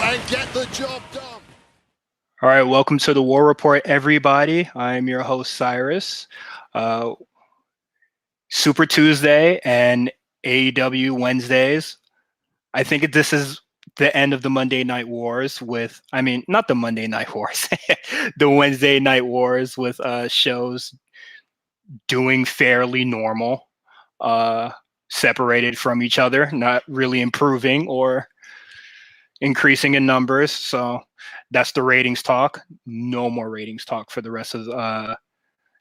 and get the job done. All right, welcome to the War Report, everybody. I'm your host, Cyrus. Super Tuesday and AEW Wednesdays. I think this is the end of the Monday Night Wars not the Monday Night Wars, the Wednesday Night Wars with shows doing fairly normal, separated from each other, not really improving or increasing in numbers. So that's the ratings talk. No more ratings talk for the rest of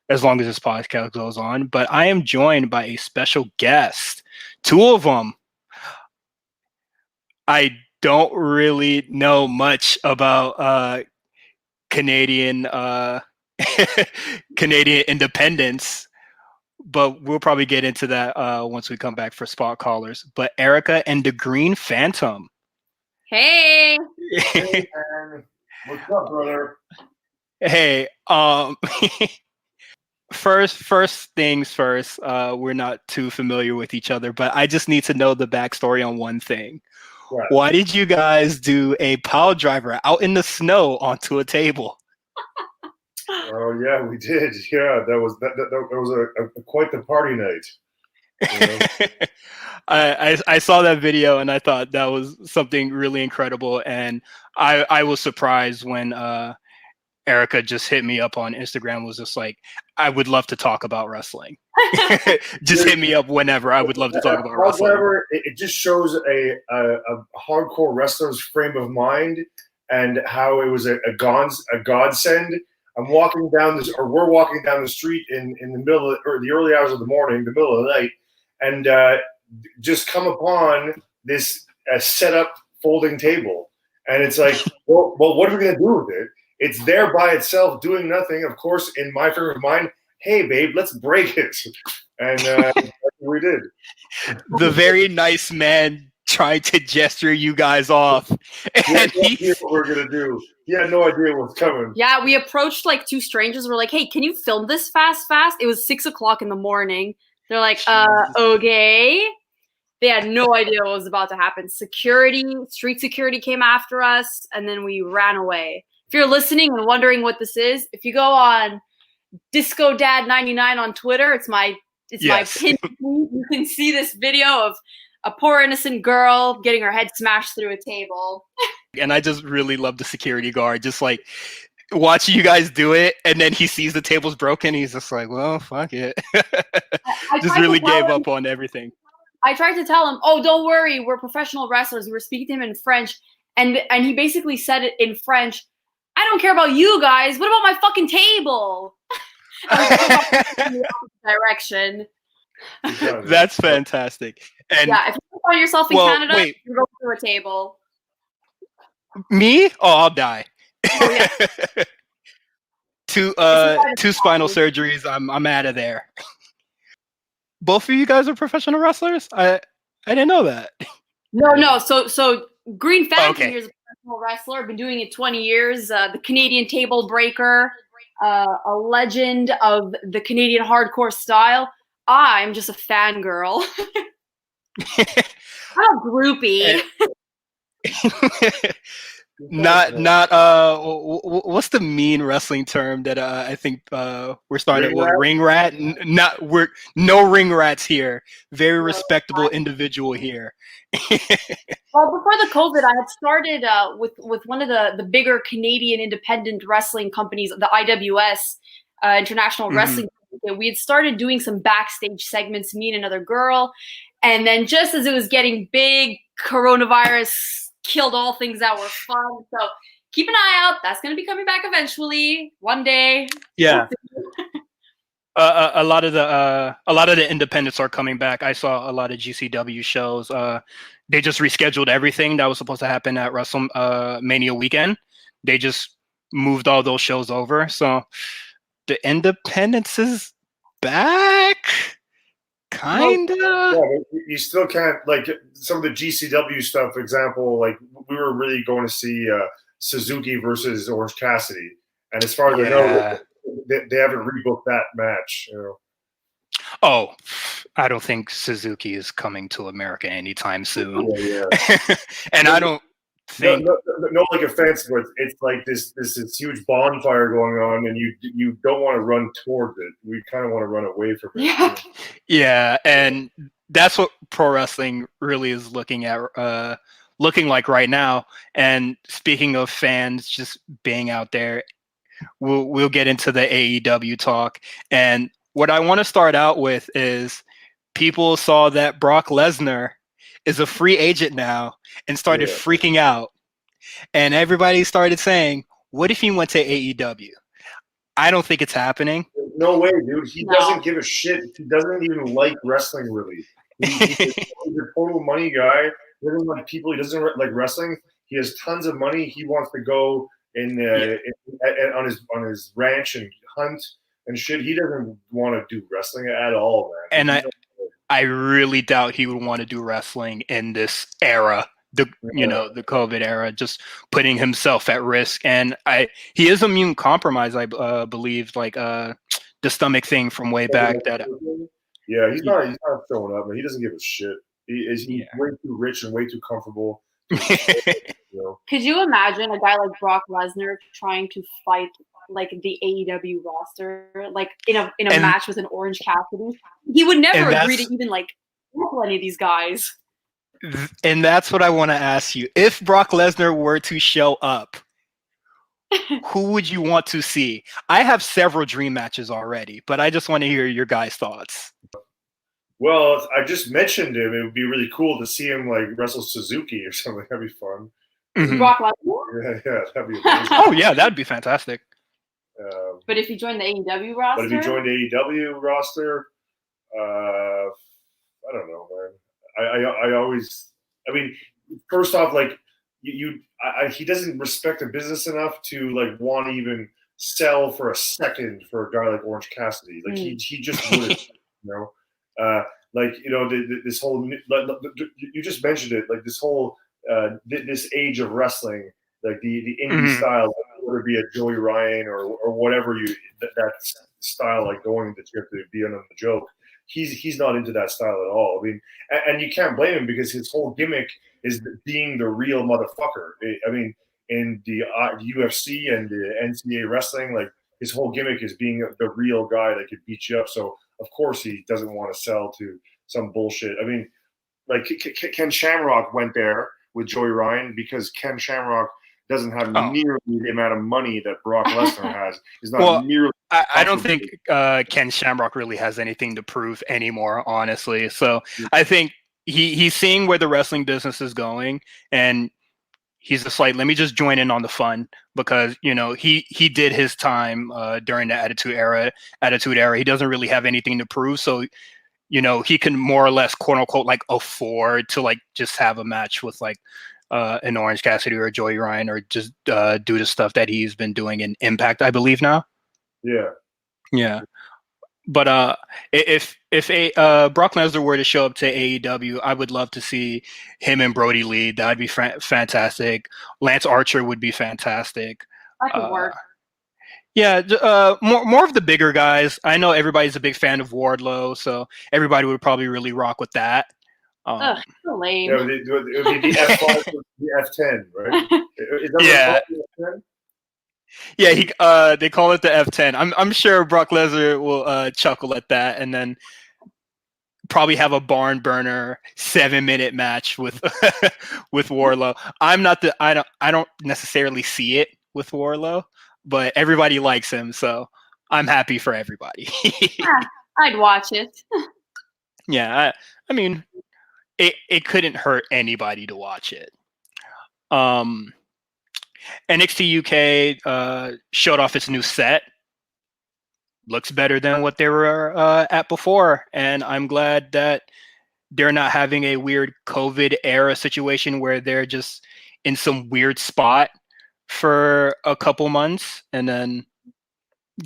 as long as this podcast goes on. But I am joined by a special guest, two of them. I don't really know much about Canadian Canadian independence, but we'll probably get into that once we come back for spot callers. But Erika and the Green Phantom. Hey. Hey, man. What's up, brother? Hey, first things first, we're not too familiar with each other, but I just need to know the backstory on one thing. Right. Why did you guys do a pile driver out in the snow onto a table? Oh yeah, we did. Yeah, that was a quite the party night. You know? I saw that video and I thought that was something really incredible, and I was surprised when Erika just hit me up on Instagram, was just like, I would love to talk about wrestling. Just hit me up whenever. I would love to talk about wrestling. However, it just shows a hardcore wrestler's frame of mind and how it was a godsend. We're walking down the street in the middle or the early hours of the morning, the middle of the night, and just come upon this set up folding table, and it's like, well, what are we gonna do with it? It's there by itself, doing nothing. Of course, in my frame of mind, hey babe, let's break it, and that's what we did. The very nice man trying to gesture you guys off, and he had no idea what we're gonna do. He had no idea what's coming. Yeah, we approached like two strangers. We're like, hey, can you film this fast? It was 6 o'clock in the morning. They're like, okay. They had no idea what was about to happen. Street security came after us, and then we ran away. If you're listening and wondering what this is, if you go on Disco Dad 99 on Twitter, it's my pin. You can see this video of a poor innocent girl getting her head smashed through a table. And I just really love the security guard, just like watching you guys do it, and then he sees the table's broken. He's just like, well, fuck it. Just really gave up on everything. I tried to tell him, oh, don't worry, we're professional wrestlers. We were speaking to him in French, and he basically said it in French, I don't care about you guys. What about my fucking table? In the opposite direction. That's fantastic. And yeah, if you find yourself in Canada, you go through a table. Me? Oh, I'll die. Oh, yeah. Two spinal surgeries. I'm out of there. Both of you guys are professional wrestlers? I didn't know that. No. So Green Phantom okay. Here is a professional wrestler. Been doing it 20 years. The Canadian table breaker, a legend of the Canadian hardcore style. I'm just a fangirl. I'm a groupie. Not what's the mean wrestling term that I think we're starting with? Ring rat? We're no ring rats here. Very respectable individual here. Well, before the COVID, I had started with one of the bigger Canadian independent wrestling companies, the IWS, International Wrestling. We had started doing some backstage segments, me and another girl, and then just as it was getting big, coronavirus killed all things that were fun. So keep an eye out. That's going to be coming back eventually, one day. Yeah. A lot of the independents are coming back. I saw a lot of GCW shows. They just rescheduled everything that was supposed to happen at WrestleMania weekend. They just moved all those shows over. So the independence is back. Kinda. Yeah, you still can't, like, some of the GCW stuff, for example, like we were really going to see Suzuki versus Orange Cassidy, and as far as I know, they haven't rebooked that match. You know? Oh, I don't think Suzuki is coming to America anytime soon. Yeah. And I don't think. No, like offense, but it's like this huge bonfire going on, and you don't want to run towards it. We kind of want to run away from it. Yeah. Yeah, and that's what pro wrestling really is looking like right now. And speaking of fans just being out there, we'll get into the AEW talk. And what I want to start out with is people saw that Brock Lesnar is a free agent now and started freaking out. And everybody started saying, what if he went to AEW? I don't think it's happening. No way, dude. He doesn't give a shit. He doesn't even like wrestling, really. He's a total money guy. He doesn't like people. He doesn't like wrestling. He has tons of money. He wants to go on his ranch and hunt and shit. He doesn't want to do wrestling at all, man. And I really doubt he would want to do wrestling in this era. The COVID era, just putting himself at risk. And he is immune compromised, I believe, like the stomach thing from way back. He's not showing up, man. He doesn't give a shit. He's way too rich and way too comfortable. Could you imagine a guy like Brock Lesnar trying to fight like the AEW roster, like in a match with an Orange Cassidy? He would never agree to even like tackle any of these guys. And that's what I want to ask you. If Brock Lesnar were to show up, who would you want to see? I have several dream matches already, but I just want to hear your guys' thoughts. Well, I just mentioned him. It would be really cool to see him like wrestle Suzuki or something. That'd be fun. Mm-hmm. Brock Lesnar? Yeah, that'd be amazing. Oh, yeah, that'd be fantastic. But if he joined the AEW roster? I don't know, man. I mean, first off, like he doesn't respect the business enough to like want to even sell for a second for a guy like Orange Cassidy. Like he just wouldn't, this whole, you just mentioned it, like this whole, this age of wrestling, like the indie style, whether it be a Joey Ryan or whatever that style, like going that you have to be on the joke. He's not into that style at all. I mean, and you can't blame him because his whole gimmick is being the real motherfucker. I mean, in the UFC and the NCAA wrestling, like his whole gimmick is being the real guy that could beat you up. So of course he doesn't want to sell to some bullshit. I mean, like Ken Shamrock went there with Joey Ryan because Ken Shamrock doesn't have nearly the amount of money that Brock Lesnar has. He's not nearly. I don't think Ken Shamrock really has anything to prove anymore, honestly. So I think he's seeing where the wrestling business is going, and he's just like, let me just join in on the fun because he did his time during the Attitude Era. He doesn't really have anything to prove, so he can more or less quote unquote like afford to like just have a match with like an Orange Cassidy or a Joey Ryan or just do the stuff that he's been doing in Impact, I believe now. Yeah. But if Brock Lesnar were to show up to AEW, I would love to see him and Brody Lee. That'd be fantastic. Lance Archer would be fantastic. That could work. Yeah, more of the bigger guys. I know everybody's a big fan of Wardlow, so everybody would probably really rock with that. So lame. Yeah, it would be the F5 to the F10, right? Is that F10? Yeah, they call it the F10. I'm sure Brock Lesnar will chuckle at that, and then probably have a barn burner 7-minute match with with Wardlow. I don't necessarily see it with Wardlow, but everybody likes him, so I'm happy for everybody. I'd watch it. Yeah, I mean, it couldn't hurt anybody to watch it. NXT UK showed off its new set. Looks better than what they were at before, and I'm glad that they're not having a weird COVID era situation where they're just in some weird spot for a couple months and then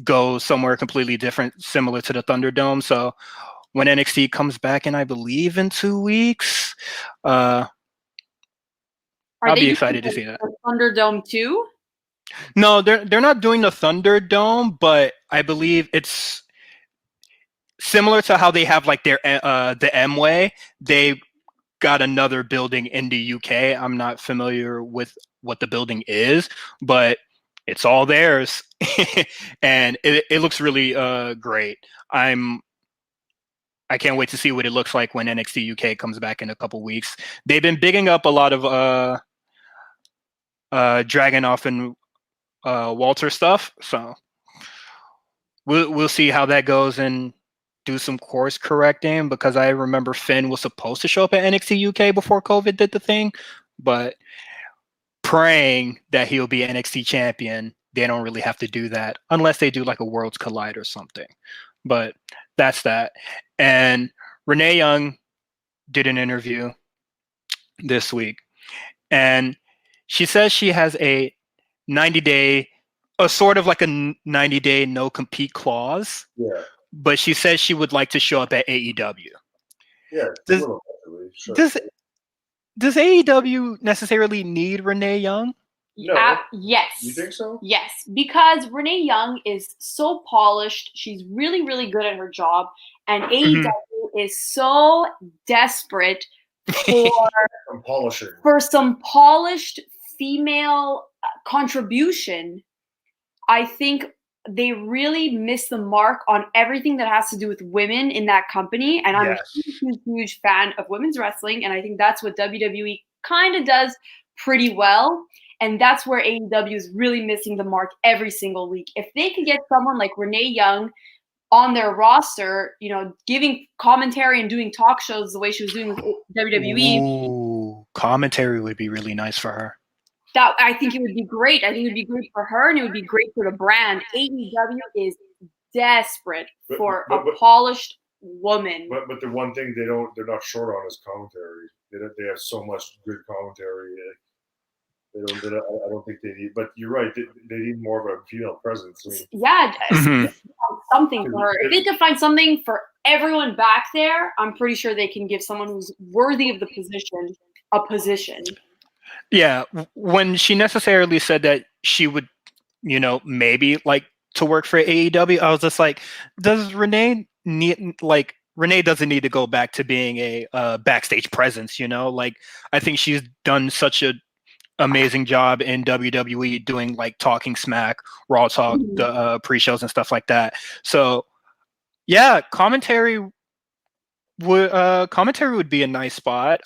go somewhere completely different, similar to the Thunderdome. So when NXT comes back in, I believe in 2 weeks, I'll be excited to see that. Thunderdome 2? No, they're not doing the Thunderdome, but I believe it's similar to how they have like their the M-Way. They got another building in the UK. I'm not familiar with what the building is, but it's all theirs, and it looks really great. I can't wait to see what it looks like when NXT UK comes back in a couple weeks. They've been bigging up a lot of Dragunov and Walter stuff, so we'll see how that goes and do some course correcting, because I remember Finn was supposed to show up at NXT UK before COVID did the thing, but praying that he'll be NXT champion. They don't really have to do that unless they do like a Worlds Collide or something. But that's that. And Renee Young did an interview this week, and she says she has a 90-day, a sort of like a 90-day no compete clause. Yeah. But she says she would like to show up at AEW. Yeah. Sure. Does AEW necessarily need Renee Young? No. Yes. You think so? Yes, because Renee Young is so polished. She's really, really good at her job. And AEW is so desperate for some polished female contribution. I think they really miss the mark on everything that has to do with women in that company. And I'm a huge fan of women's wrestling. And I think that's what WWE kind of does pretty well. And that's where AEW is really missing the mark every single week. If they could get someone like Renee Young on their roster, you know, giving commentary and doing talk shows the way she was doing with WWE. Ooh, commentary would be really nice for her. That I think it would be great. I think it would be great for her, and it would be great for the brand. AEW is desperate for a polished woman. But the one thing they're not short on is commentary. They have so much good commentary. I don't think they need. But you're right. They need more of a female presence. Something for her. If they could find something for everyone back there, I'm pretty sure they can give someone who's worthy of the position a position. Yeah, when she necessarily said that she would, you know, maybe like to work for AEW, I was just like, does Renee need, like, Renee doesn't need to go back to being a backstage presence, you know? Like, I think she's done such a amazing job in WWE doing like talking smack, Raw Talk, the pre-shows and stuff like that. So yeah, commentary would be a nice spot.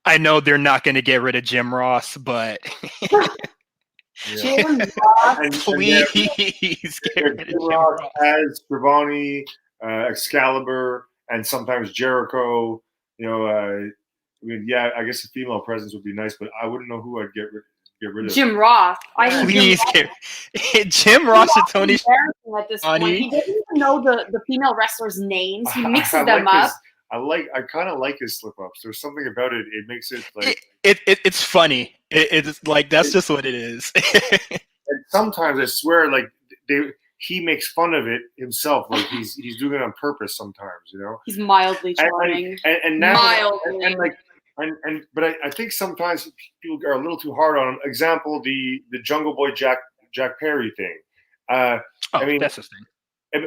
I know they're not going to get rid of Jim Ross, but Jim Ross, please get rid of Jim Ross. As Scrivani, Excalibur, and sometimes Jericho. You know, I mean, yeah, I guess a female presence would be nice, but I wouldn't know who I'd get rid of. Jim Ross. Please Jim Ross and Tony. At this point, he doesn't even know the female wrestlers' names. He mixes them up. I kind of like his slip ups. There's something about it. It makes it like it's funny. It's like that's just what it is. And sometimes I swear, like he makes fun of it himself. Like he's doing it on purpose. Sometimes, you know. He's mildly charming. And now, but I think sometimes people are a little too hard on him. Example, the Jungle Boy Jack Perry thing. I mean, that's his thing.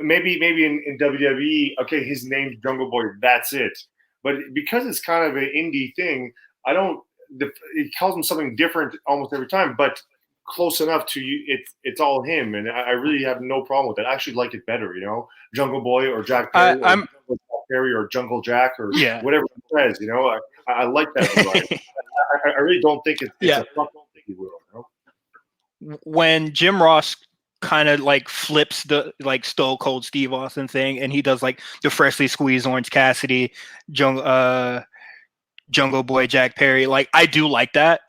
Maybe in WWE, okay, his name's Jungle Boy, that's it. But because it's kind of an indie thing, it calls him something different almost every time, but close enough to you, it's all him, and I really have no problem with that. I actually like it better, you know, Jungle Boy or Jack Perry, or Jungle Jack or whatever it says, you know. I like that. I really don't think it's a fuck thing, you know. When Jim Ross kind of like flips the like Stone Cold Steve Austin thing, and he does like the freshly squeezed Orange Cassidy, Jungle Boy Jack Perry. Like I do like that,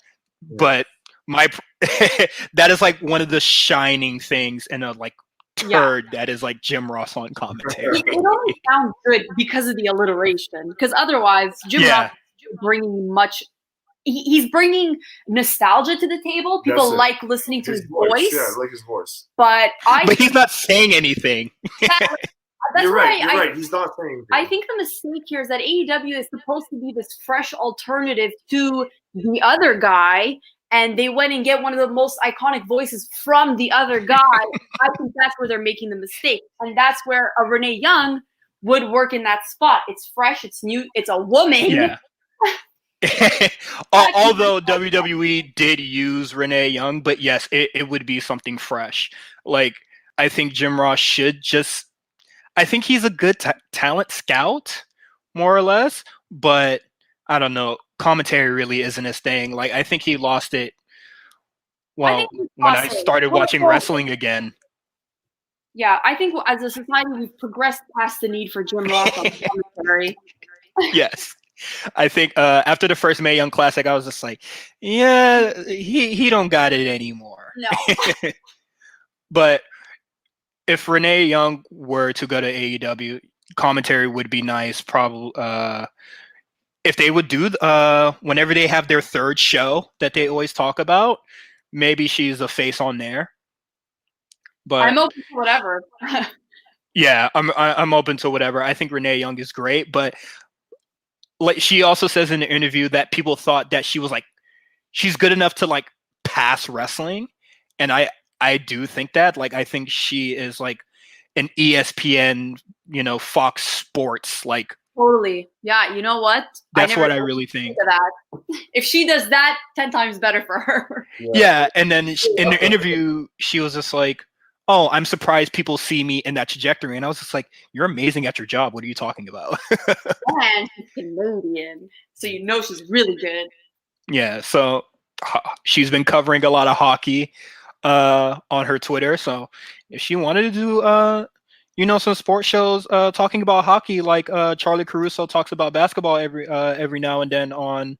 but that is like one of the shining things in a like turd that is like Jim Ross on commentary. It only sounds good because of the alliteration. Because otherwise, Jim Ross is bringing much. He's bringing nostalgia to the table. People like listening to his voice. Yeah, I like his voice. But he's not saying anything. You're right. He's not saying anything. I think the mistake here is that AEW is supposed to be this fresh alternative to the other guy, and they went and get one of the most iconic voices from the other guy. I think that's where they're making the mistake. And that's where a Renee Young would work in that spot. It's fresh, it's new, it's a woman. Yeah. Although WWE did use Renee Young, but yes, it would be something fresh. Like, I think Jim Ross should just. I think he's a good talent scout, more or less, but I don't know. Commentary really isn't his thing. Like, I think he lost it. Well, when I started watching wrestling again. Yeah, I think as a society, we've progressed past the need for Jim Ross on commentary. Yes. I think after the first Mae Young Classic, I was just like, yeah, he don't got it anymore. No. But if Renee Young were to go to AEW, commentary would be nice. Probably if they would do whenever they have their third show that they always talk about, maybe she's a face on there. But I'm open to whatever. Yeah, I'm open to whatever. I think Renee Young is great, but like she also says in the interview that people thought that she was like she's good enough to like pass wrestling, and I do think that. Like, I think she is like an ESPN, Fox Sports, like. Totally. Yeah, you know what? That's what I really think. That. If she does that, 10 times better for her. Yeah, and then in the interview, she was just like, oh, I'm surprised people see me in that trajectory. And I was just like, you're amazing at your job. What are you talking about? And she's Canadian, so you know she's really good. Yeah, so she's been covering a lot of hockey on her Twitter. So if she wanted to do some sports shows talking about hockey, like Charlie Caruso talks about basketball every now and then on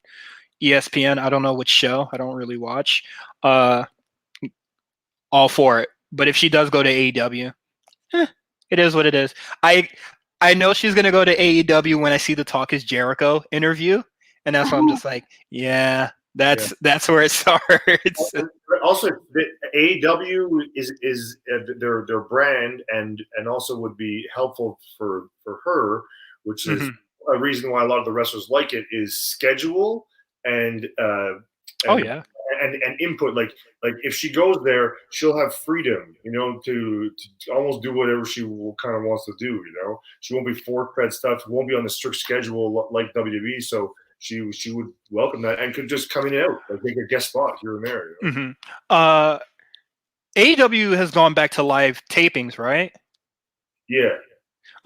ESPN. I don't know which show. I don't really watch. All for it. But if she does go to AEW, it is what it is. I know she's gonna go to AEW when I see the Talk Is Jericho interview, and that's why I'm just like, yeah, that's where it starts. Also, the AEW is their brand, and also would be helpful for her, which is a reason why a lot of the wrestlers like it, is schedule and and input. Like if she goes there, she'll have freedom, to almost do whatever she kind of wants to do. She won't be force-fed stuff. Won't be on the strict schedule like WWE. So she would welcome that and could just come in and out, like make a guest spot here and there. AEW has gone back to live tapings, right? Yeah.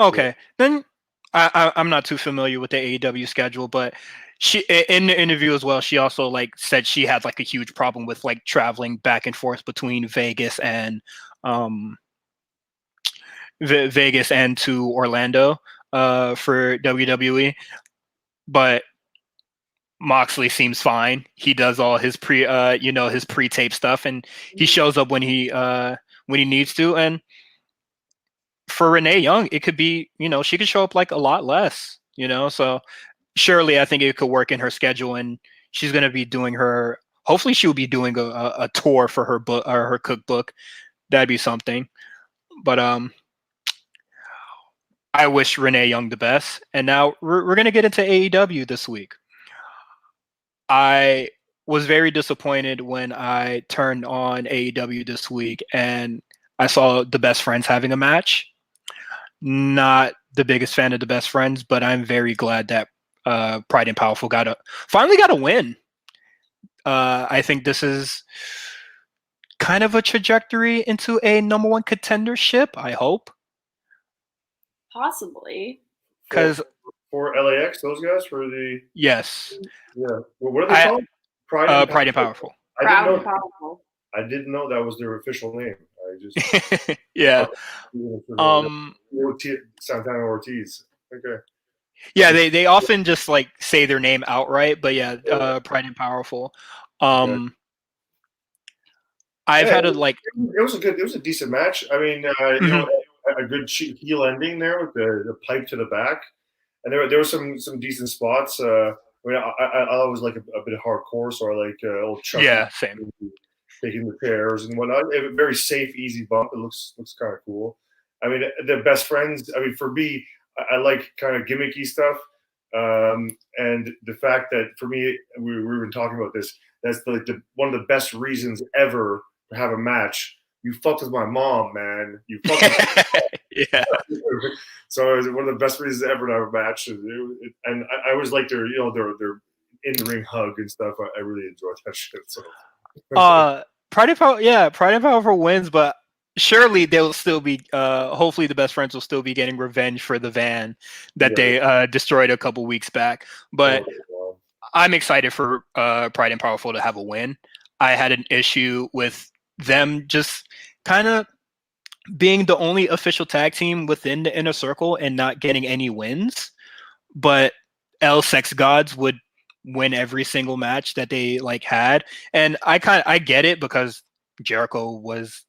Okay, then I'm not too familiar with the AEW schedule, but she in the interview as well, she also like said she had like a huge problem with like traveling back and forth between Vegas and to Orlando for WWE, but Moxley seems fine. He does all his his pre-tape stuff, and he shows up when he needs to. And for Renee Young, it could be, she could show up like a lot less, so surely I think it could work in her schedule, and she's going to be doing hopefully she'll be doing a tour for her book or her cookbook. That'd be something. But I wish Renee Young the best. And now we're going to get into AEW this week. I was very disappointed when I turned on AEW this week and I saw the Best Friends having a match. Not the biggest fan of the Best Friends, but I'm very glad that Pride and Powerful finally got a win. I think this is kind of a trajectory into a number one contendership, I hope. Possibly. Because for LAX, those guys for the yes, yeah. Well, what are they called? Pride and Powerful. I didn't know that was their official name. I just yeah. Santana Ortiz. Okay. Yeah, they often just like say their name outright, but yeah, Pride and Powerful. I've had it was a decent match. I mean, a good heel ending there with the pipe to the back, and there were some decent spots. I always like a bit of hardcore, so I like old Chuck. Yeah, same. Taking the chairs and whatnot. A very safe, easy bump. It looks kind of cool. I mean, the Best Friends. I mean, for me, I like kind of gimmicky stuff, and the fact that for me, we were talking about this. That's one of the best reasons ever to have a match. You fucked with my mom, man. You fucked with Yeah. So it was one of the best reasons ever to have a match, and I always like their their in the ring hug and stuff. I really enjoyed that shit. So Pride and Powerful wins, but surely they'll still be. Hopefully, the best friends will still be getting revenge for the van that they destroyed a couple weeks back. But I'm excited for Pride and Powerful to have a win. I had an issue with them just kind of being the only official tag team within the Inner Circle and not getting any wins. But L Sex Gods would win every single match that they had, and I get it because Jericho was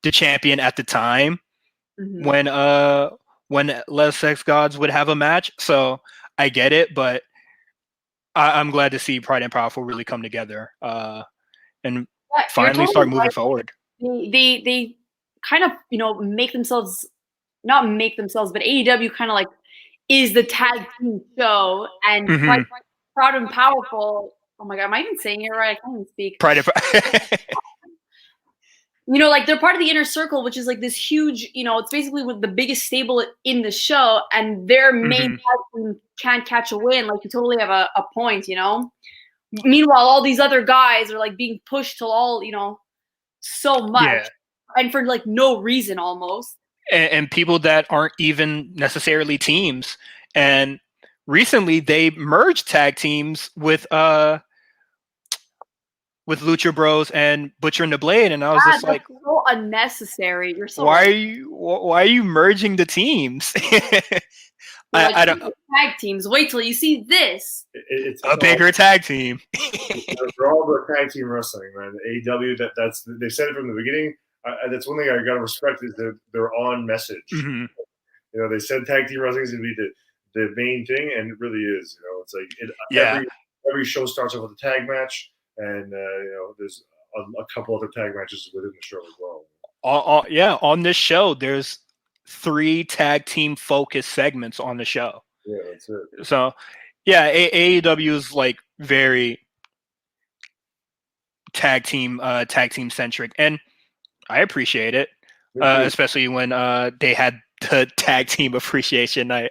the champion at the time when Les Sex Gods would have a match, so I get it, but I'm glad to see Pride and Powerful really come together and finally start moving forward. They kind of make themselves, not make themselves, but AEW kind of is the tag team show, and Proud and Powerful. Oh my god, am I even saying it right? I can't even speak. Pride and they're part of the Inner Circle, which is this huge, it's basically with the biggest stable in the show, and their main tag team can't catch a win. You totally have a point, Meanwhile, all these other guys are being pushed to all, so much, and for no reason almost. And people that aren't even necessarily teams. And recently they merged tag teams with Lucha Bros and Butcher and the Blade, and I was just that's so unnecessary. You're so why are you merging the teams? I don't tag teams. Wait till you see this. It's a bigger tag team. They're all about tag team wrestling, man. AEW, that's they said it from the beginning. That's one thing I gotta respect is they're on message. They said tag team wrestling is gonna be the main thing, and it really is. It's every show starts off with a tag match, and there's a couple other tag matches within the show as well. On this show, there's 3 tag team focused segments on the show. Yeah, that's it. So, AEW is very tag team centric, and I appreciate it, especially when they had the tag team appreciation night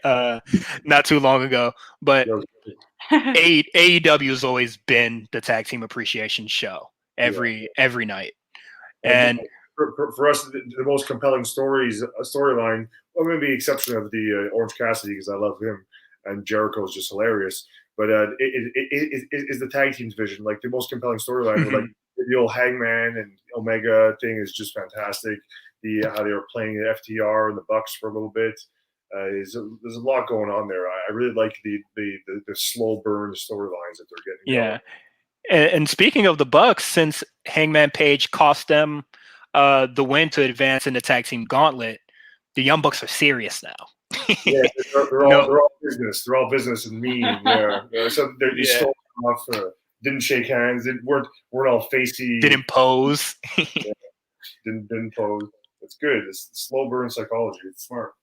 not too long ago. But AEW has always been the tag team appreciation show every night, and for us, the most compelling storyline, well, maybe the exception of the Orange Cassidy, because I love him, and Jericho is just hilarious. But it is the tag team division, the most compelling storyline. The old Hangman and Omega thing is just fantastic. How they were playing the FTR and the Bucks for a little bit. There's a lot going on there. I really like the slow burn storylines that they're getting. Yeah, and speaking of the Bucks, since Hangman Page cost them the win to advance in the tag team gauntlet, the Young Bucks are serious now. They're all business. They're all business and mean. So they stole off. Didn't shake hands. Weren't all facey. Didn't pose. Didn't pose. It's good. It's slow burn psychology. It's smart.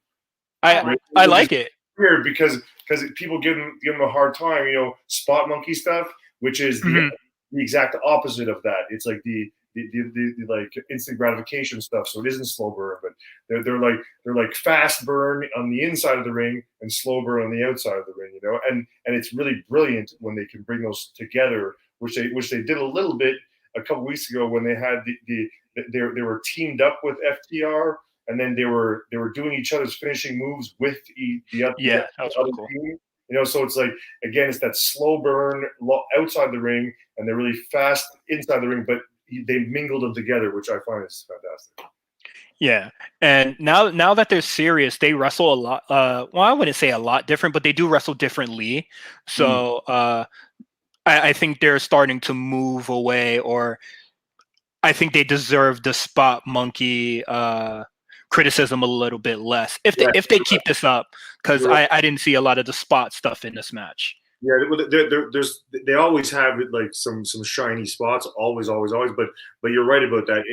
I like it. Weird because people give them a hard time. Spot monkey stuff, which is the exact opposite of that. It's the instant gratification stuff. So it isn't slow burn, but they're fast burn on the inside of the ring and slow burn on the outside of the ring. And it's really brilliant when they can bring those together, which they did a little bit a couple weeks ago when they had they were teamed up with FTR, and then they were doing each other's finishing moves with the other cool. team. So it's again, it's that slow burn outside the ring, and they're really fast inside the ring, but they mingled them together, which I find is fantastic. Yeah, and now that they're serious, they wrestle a lot. I wouldn't say a lot different, but they do wrestle differently. So I think they're starting to move away, or I think they deserve the spot monkey criticism a little bit less if they keep this up, because I didn't see a lot of the spot stuff in this match. Yeah, they always have some shiny spots, always, but you're right about that.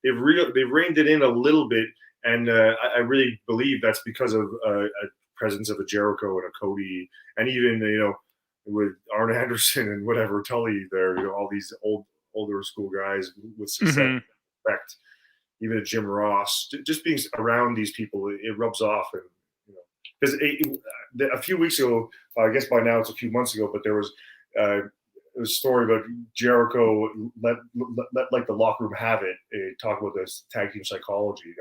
They've reined it in a little bit, and I really believe that's because of a presence of a Jericho and a Cody, and even with Arn Anderson and whatever Tully there, all these older school guys with success. Respect. even a Jim Ross, just being around these people, it rubs off. And because a few weeks ago, I guess by now it's a few months ago, but there was a story about Jericho let like the locker room have it. Talk about this tag team psychology.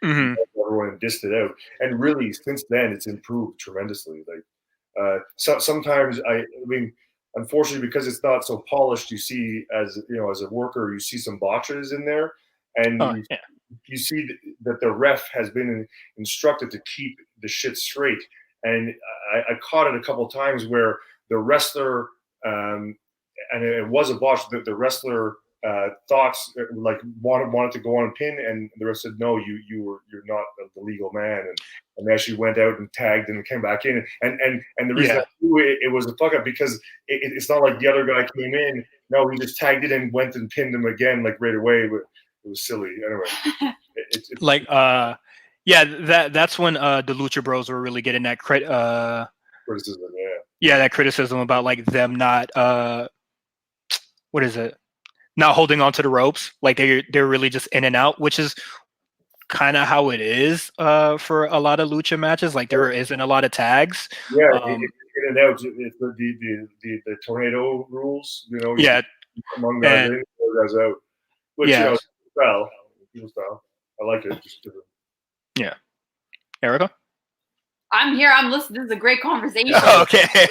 He everyone dissed it out, and really since then it's improved tremendously. Like sometimes I mean, unfortunately, because it's not so polished, you see as a worker, you see some botches in there, and you see that the ref has been instructed to keep the shit straight. And I caught it a couple of times where the wrestler, and it was a botch, the wrestler thoughts like wanted to go on a pin, and the ref said, no, you're not the legal man, and they actually went out and tagged and came back in, and the reason it was a fuck up because it's not like the other guy came in. No, he just tagged it and went and pinned him again like right away. But it was silly. Anyway, it's like that's when the Lucha Bros were really getting that criticism. That criticism about like them not not holding on to the ropes. Like they're really just in and out, which is kind of how it is for a lot of lucha matches. Like there isn't a lot of tags. Yeah, in and out. It's the tornado rules. Among guys in, guys out. Which people style. I like it. Just different. Yeah, Erika. I'm here. I'm listening. This is a great conversation. Okay.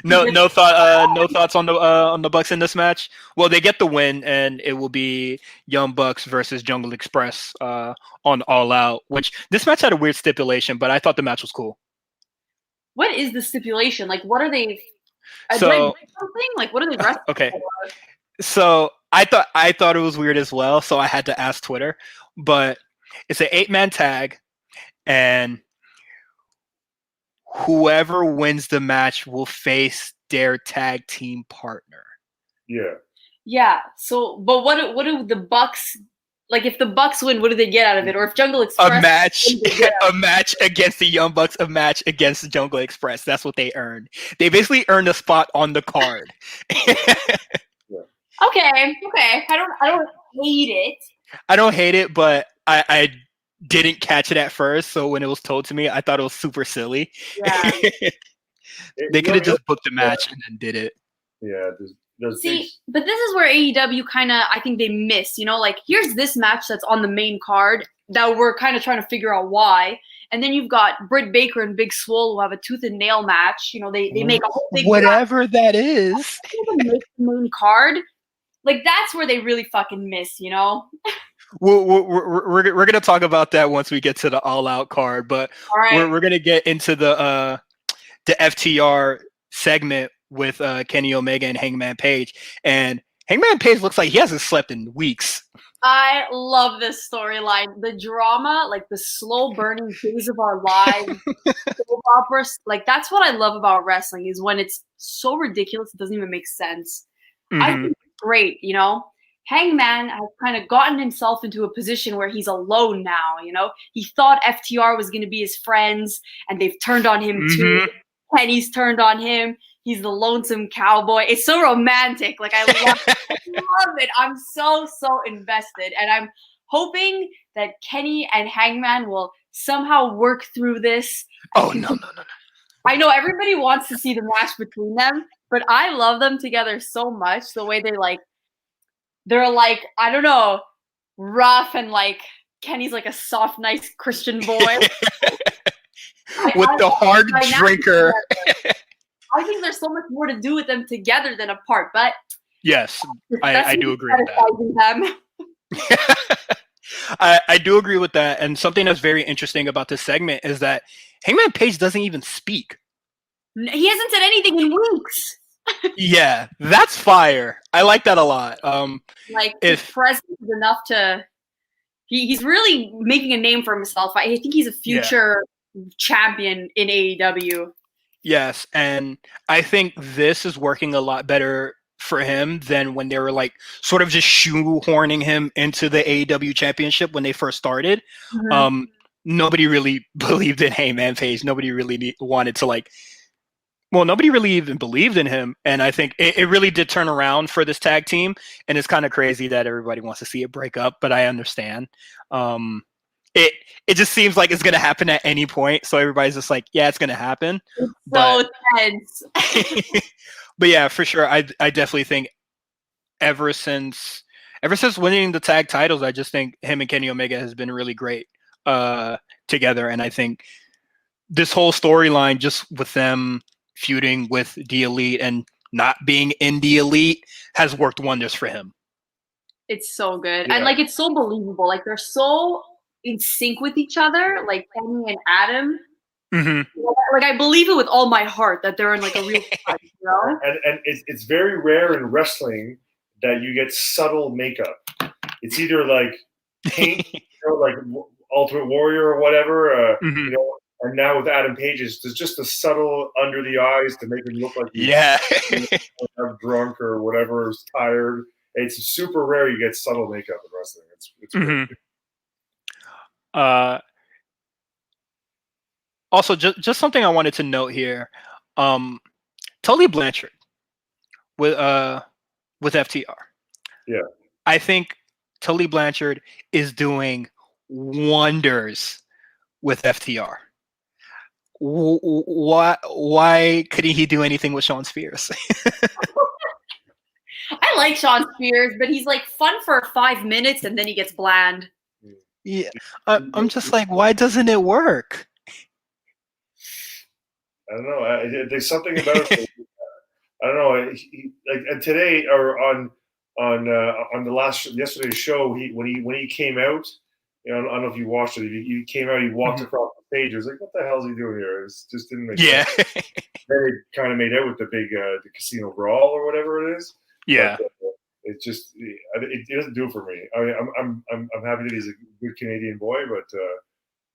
No thoughts on the Bucks in this match. Well, they get the win, and it will be Young Bucks versus Jungle Express on All Out. Which this match had a weird stipulation, but I thought the match was cool. What is the stipulation? Like, what are they? Something? Like, what are they wrestling okay. for? So I thought it was weird as well. So I had to ask Twitter, but it's an 8-man tag, and whoever wins the match will face their tag team partner. Yeah. Yeah. So, but what do the Bucks like? If the Bucks win, what do they get out of it? Or if Jungle Express a match against the Young Bucks, a match against Jungle Express. That's what they earned. They basically earned a spot on the card. Okay. I don't hate it. I don't hate it, but I didn't catch it at first, so when it was told to me, I thought it was super silly. Yeah. They could have just booked the match and then did it. Yeah. See, but this is where AEW kind of, I think they miss, like here's this match that's on the main card that we're kind of trying to figure out why. And then you've got Britt Baker and Big Swole who have a tooth and nail match. They make a whole big whatever that is. They make the main card. Like that's where they really fucking miss, We're gonna talk about that once we get to the All Out card, but we're gonna get into the FTR segment with Kenny Omega and Hangman Page, and Hangman Page looks like he hasn't slept in weeks. I love this storyline. The drama, like the slow burning days of our lives, soap operas, like that's what I love about wrestling is when it's so ridiculous it doesn't even make sense. I think it's great, Hangman has kind of gotten himself into a position where he's alone now, He thought FTR was going to be his friends, and they've turned on him too. Kenny's turned on him. He's the lonesome cowboy. It's so romantic. Like, I love it. I'm so invested. And I'm hoping that Kenny and Hangman will somehow work through this. Oh, no. I know everybody wants to see the match between them, but I love them together so much. The way they're like, I don't know, rough, and like Kenny's like a soft, nice Christian boy. With the hard drinker. I think there's so much more to do with them together than apart, but yes, I do agree with that. I do agree with that. And something that's very interesting about this segment is that Hangman Page doesn't even speak. He hasn't said anything in weeks. Yeah, that's fire. I like that a lot. His presence is enough to. He's really making a name for himself. I think he's a future champion in AEW. Yes, and I think this is working a lot better for him than when they were like sort of just shoehorning him into the AEW championship when they first started. Nobody really believed in Hangman Page. Nobody really wanted to like Well, nobody really even believed in him, and I think it really did turn around for this tag team. And it's kind of crazy that everybody wants to see it break up, but I understand. Um, it it just seems like it's going to happen at any point, so everybody's just like, yeah, it's going to happen. It's But so tense. but yeah, for sure, I definitely think ever since winning the tag titles, I just think him and Kenny Omega has been really great together, and I think this whole storyline just with them feuding with the Elite and not being in the Elite has worked wonders for him. It's so good. Yeah. And like it's so believable. Like they're so in sync with each other, like Kenny and Adam. Mm-hmm. Like I believe it with all my heart that they're in like a real fight, you know? And it's very rare in wrestling that you get subtle makeup. It's either like paint, like Ultimate Warrior or whatever, Mm-hmm. And now with Adam Page's, there's just a subtle under the eyes to make him look like he's drunk or whatever, is tired. It's super rare you get subtle makeup in wrestling. It's mm-hmm. Also, just something I wanted to note here. Tully Blanchard with FTR. Yeah. I think Tully Blanchard is doing wonders with FTR. Why couldn't he do anything with Shawn Spears? I like Shawn Spears, but he's like fun for 5 minutes and then he gets bland. Yeah, I'm just like, why doesn't it work? I don't know. There's something about it. I don't know. Like today or on the yesterday's show, when he came out, I don't know if you watched it. He came out. He walked across the stage. I was like, "What the hell is he doing here?" It just didn't make sense. Then he kind of made out with the big the casino brawl or whatever it is. Yeah. But, it just it doesn't do it for me. I mean, I'm happy that he's a good Canadian boy, but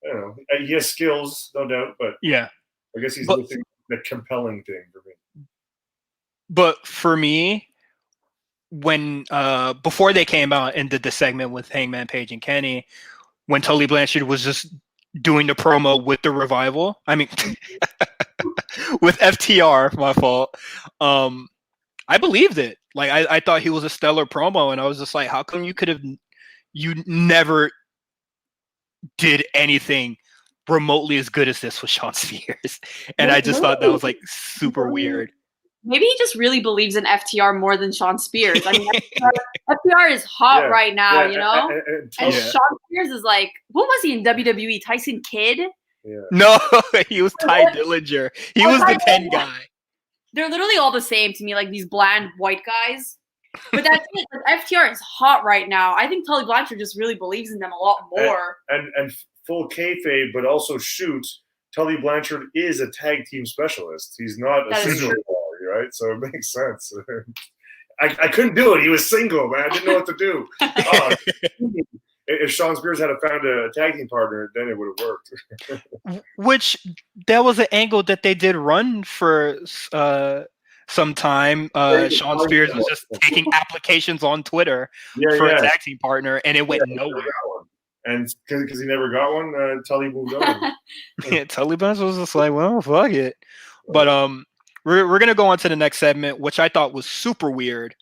I don't know. He has skills, no doubt. But yeah, I guess he's missing the compelling thing for me. But for me, when before they came out and did the segment with Hangman Page and Kenny, when Tully Blanchard was just doing the promo with the Revival, I mean, with FTR, my fault. I believed it. Like I thought he was a stellar promo, and I was just like, how come you never did anything remotely as good as this with Shawn Spears? And I just thought that was like super weird. Maybe he just really believes in FTR more than Shawn Spears. I mean, FTR is hot right now, you know? And Shawn Spears is like, what was he in WWE? Tyson Kidd? Yeah. No, he was Ty Dillinger. He was the 10 guy. They're literally all the same to me, like these bland white guys. But that's it. Like, FTR is hot right now. I think Tully Blanchard just really believes in them a lot more. And full kayfabe, but also shoot, Tully Blanchard is a tag team specialist. He's not a single guy, right? So it makes sense. I couldn't do it. He was single, man. I didn't know what to do. If Shawn Spears had found a tag team partner, then it would have worked. Which that was an angle that they did run for some time. Shawn Spears was just taking applications on Twitter for a tag team partner, and it went nowhere. And because he never got one, Tully moved on. Yeah, Tully Bunch was just like, well, fuck it. But we're gonna go on to the next segment, which I thought was super weird.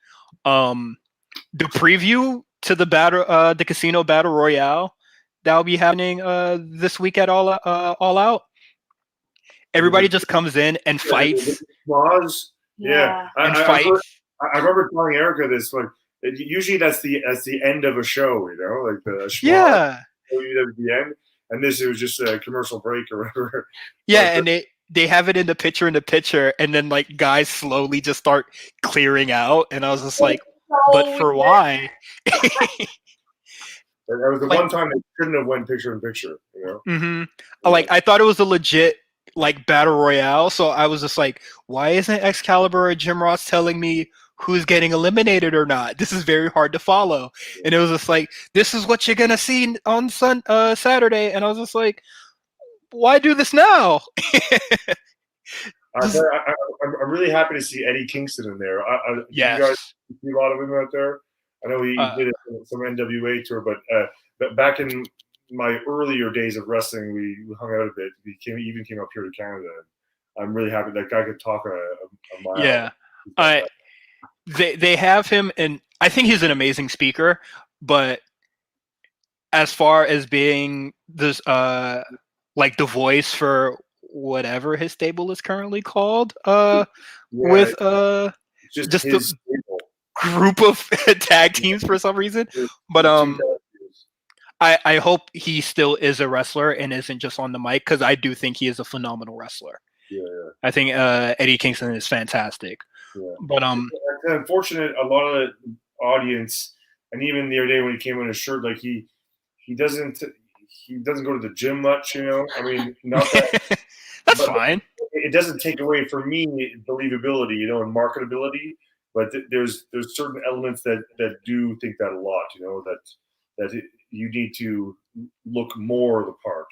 The preview to the casino battle royale that will be happening this week at All Out. Everybody just comes in and fights. Yeah. I remember telling Erika this. Like, usually that's the end of a show, you know, like the at the end. And this was just a commercial break or whatever. Yeah, and they have it in the picture, and then like guys slowly just start clearing out, and I was just like, but for why? That was the one time they couldn't have went picture in picture, you know. Mm-hmm. Yeah. Like I thought it was a legit like battle royale, so I was just like, why isn't Excalibur or Jim Ross telling me who's getting eliminated or not? This is very hard to follow. And it was just like, this is what you're gonna see on Saturday, and I was just like, why do this now? I'm really happy to see Eddie Kingston in there. Yes. You guys see a lot of him out there. I know he did some NWA tour, but back in my earlier days of wrestling, we hung out a bit. We even came up here to Canada. I'm really happy that guy could talk a mile. Yeah, they have him, and I think he's an amazing speaker. But as far as being this, like the voice for whatever his stable is currently called, with just the group of tag teams for some reason. But I hope he still is a wrestler and isn't just on the mic, because I do think he is a phenomenal wrestler. Yeah. I think Eddie Kingston is fantastic. Yeah. But it's unfortunate, a lot of the audience, and even the other day when he came in his shirt, like he doesn't go to the gym much, you know. I mean, not that that's fine. It doesn't take away from me believability, you know, and marketability. But there's certain elements that do think that a lot, you know, that you need to look more the part.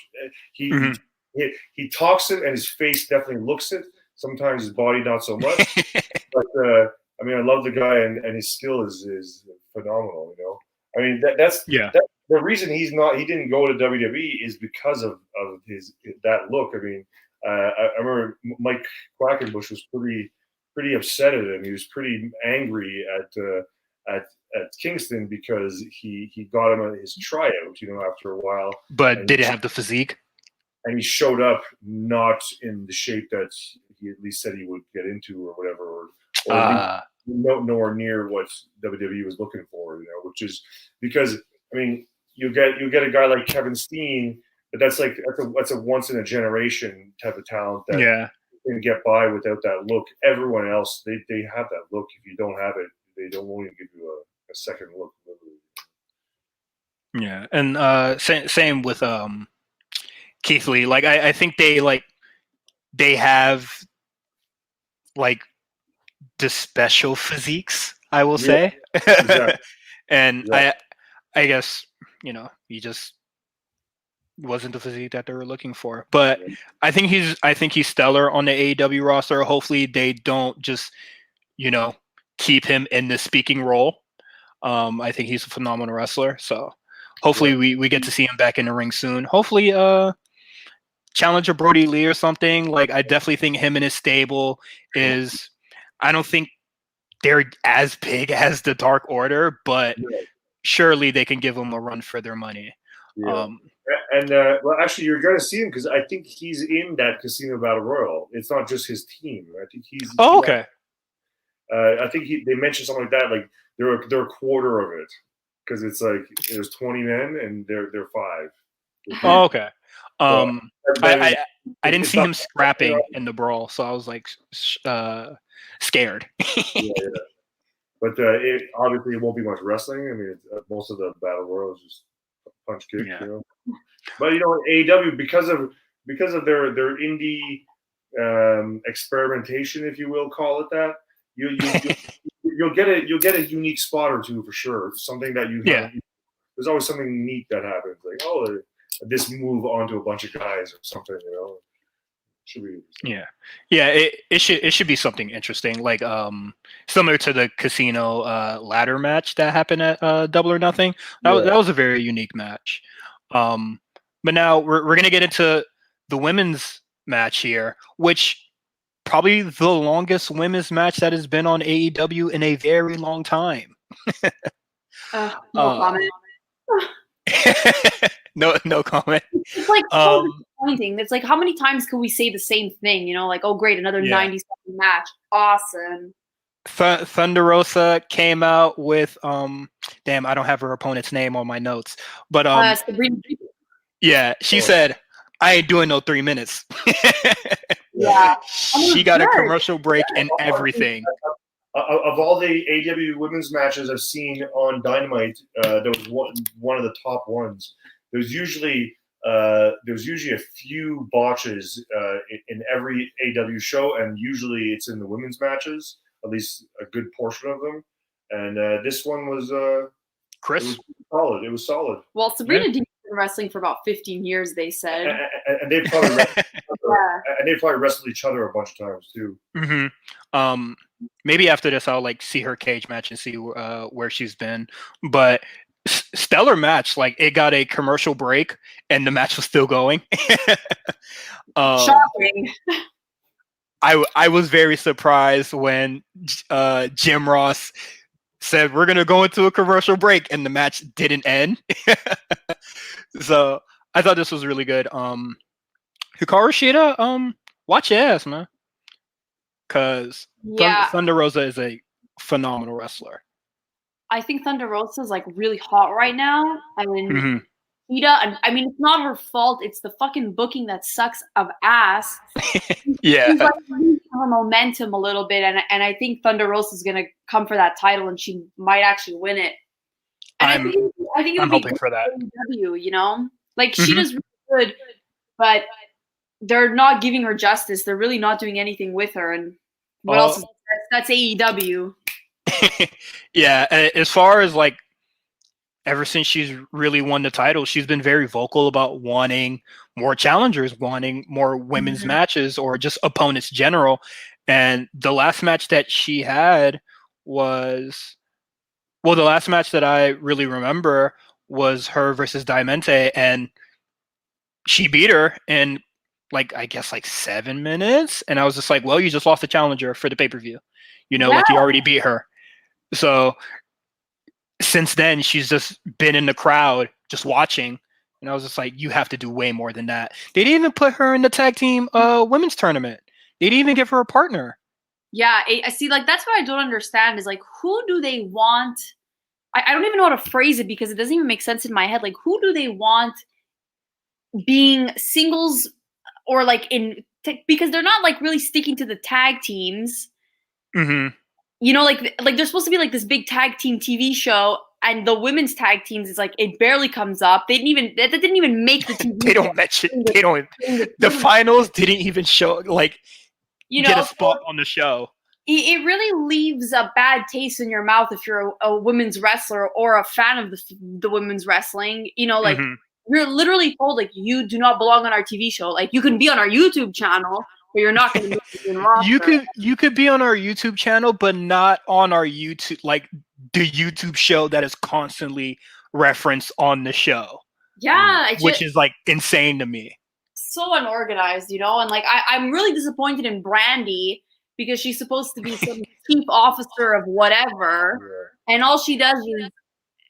He talks it, and his face definitely looks it. Sometimes his body not so much. But I mean, I love the guy, and his skill is phenomenal. You know, I mean that's the reason he didn't go to WWE is because of his that look. I mean, I remember Mike Quackenbush was pretty upset at him. He was pretty angry at Kingston because he got him at his tryout, you know, after a while. But did he have the physique? And he showed up not in the shape that he at least said he would get into or whatever, or nowhere near what WWE was looking for, you know, which is because, I mean, you get a guy like Kevin Steen, but that's a once in a generation type of talent that can get by without that look. Everyone else, they have that look. If you don't have it, they don't want to give you a second look. Yeah, and same with Keith Lee. Like I think they have like the special physiques, I will say. Exactly. And I guess, you know, he just wasn't the physique that they were looking for. But I think he's stellar on the AEW roster. Hopefully they don't just, you know, keep him in the speaking role. I think he's a phenomenal wrestler. So hopefully we get to see him back in the ring soon. Hopefully challenger Brody Lee or something. Like, I definitely think him and his stable is, I don't think they're as big as the Dark Order, but surely they can give him a run for their money. Yeah. Well, actually, you're going to see him because I think he's in that Casino Battle Royal. It's not just his team. I think he's. Oh, okay. I think they mentioned something like that. Like they're a quarter of it because it's like there's 20 men and they're 5. Oh, okay. I didn't see him scrapping in the brawl, so I was like scared. But obviously it won't be much wrestling. I mean, most of the battle royal is just punch kick, you know. But you know, AEW because of their indie experimentation, if you will call it that, you'll get a unique spot or two for sure. Something that there's always something neat that happens, like this move onto a bunch of guys or something, you know. Should be it should be something interesting, like similar to the Casino ladder match that happened at Double or Nothing. That was a very unique match. But now we're gonna get into the women's match here, which probably the longest women's match that has been on AEW in a very long time. No comment. No comment. It's like so disappointing. It's like, how many times can we say the same thing? You know, like, oh great, another 90-second match. Awesome. Thunder Rosa came out with damn, I don't have her opponent's name on my notes. But she said, I ain't doing no 3 minutes. She got a commercial break and everything. Of all the AEW women's matches I've seen on Dynamite, there was one of the top ones. There's usually a few botches in every AEW show, and usually it's in the women's matches, at least a good portion of them. And this one was Chris. It was solid. Well, Sabrina Dean's been wrestling for about 15 years, they said. And they've probably wrestled each other a bunch of times too. Mm-hmm. Maybe after this, I'll like see her cage match and see where she's been. But stellar match. Like, it got a commercial break and the match was still going. Shocking. I was very surprised when Jim Ross said we're gonna go into a commercial break and the match didn't end. So I thought this was really good. Hikaru Shida, watch your ass, man. Cause Thunder Rosa is a phenomenal wrestler. I think Thunder Rosa is like really hot right now. I mean, Mhm. Shida, I mean, it's not her fault. It's the fucking booking that sucks of ass. Yeah. She's like losing her momentum a little bit, and I think Thunder Rosa is gonna come for that title, and she might actually win it. And I think it I'm would be hoping good for that. AEW, you know, like Mhm. Shida's really good, but they're not giving her justice. They're really not doing anything with her. And what else? That's AEW. Yeah, as far as like ever since she's really won the title, she's been very vocal about wanting more challengers, wanting more women's matches or just opponents general. And the last match that she had was, well, the last match that I really remember was her versus Diamante, and she beat her in like, I guess like 7 minutes. And I was just like, well, you just lost the challenger for the pay-per-view. You know, like you already beat her. So since then, she's just been in the crowd just watching. And I was just like, you have to do way more than that. They didn't even put her in the tag team women's tournament. They didn't even give her a partner. Yeah, I see. Like, that's what I don't understand is like, who do they want? I don't even know how to phrase it because it doesn't even make sense in my head. Like, who do they want being singles or like because they're not like really sticking to the tag teams. Mm-hmm. You know, like they're supposed to be like this big tag team TV show, and the women's tag teams is like it barely comes up. They didn't even make the TV. They don't mention. They don't. The finals didn't even show like get a spot on the show. It really leaves a bad taste in your mouth if you're a women's wrestler or a fan of the women's wrestling. You know, like you're literally told like you do not belong on our TV show. Like you can be on our YouTube channel, but you're not going to be in roster. You could be on our YouTube channel, but not on our YouTube, like the YouTube show that is constantly referenced on the show. Yeah, which is like insane to me. So unorganized, you know, and like I'm really disappointed in Brandy because she's supposed to be some chief officer of whatever, and all she does is,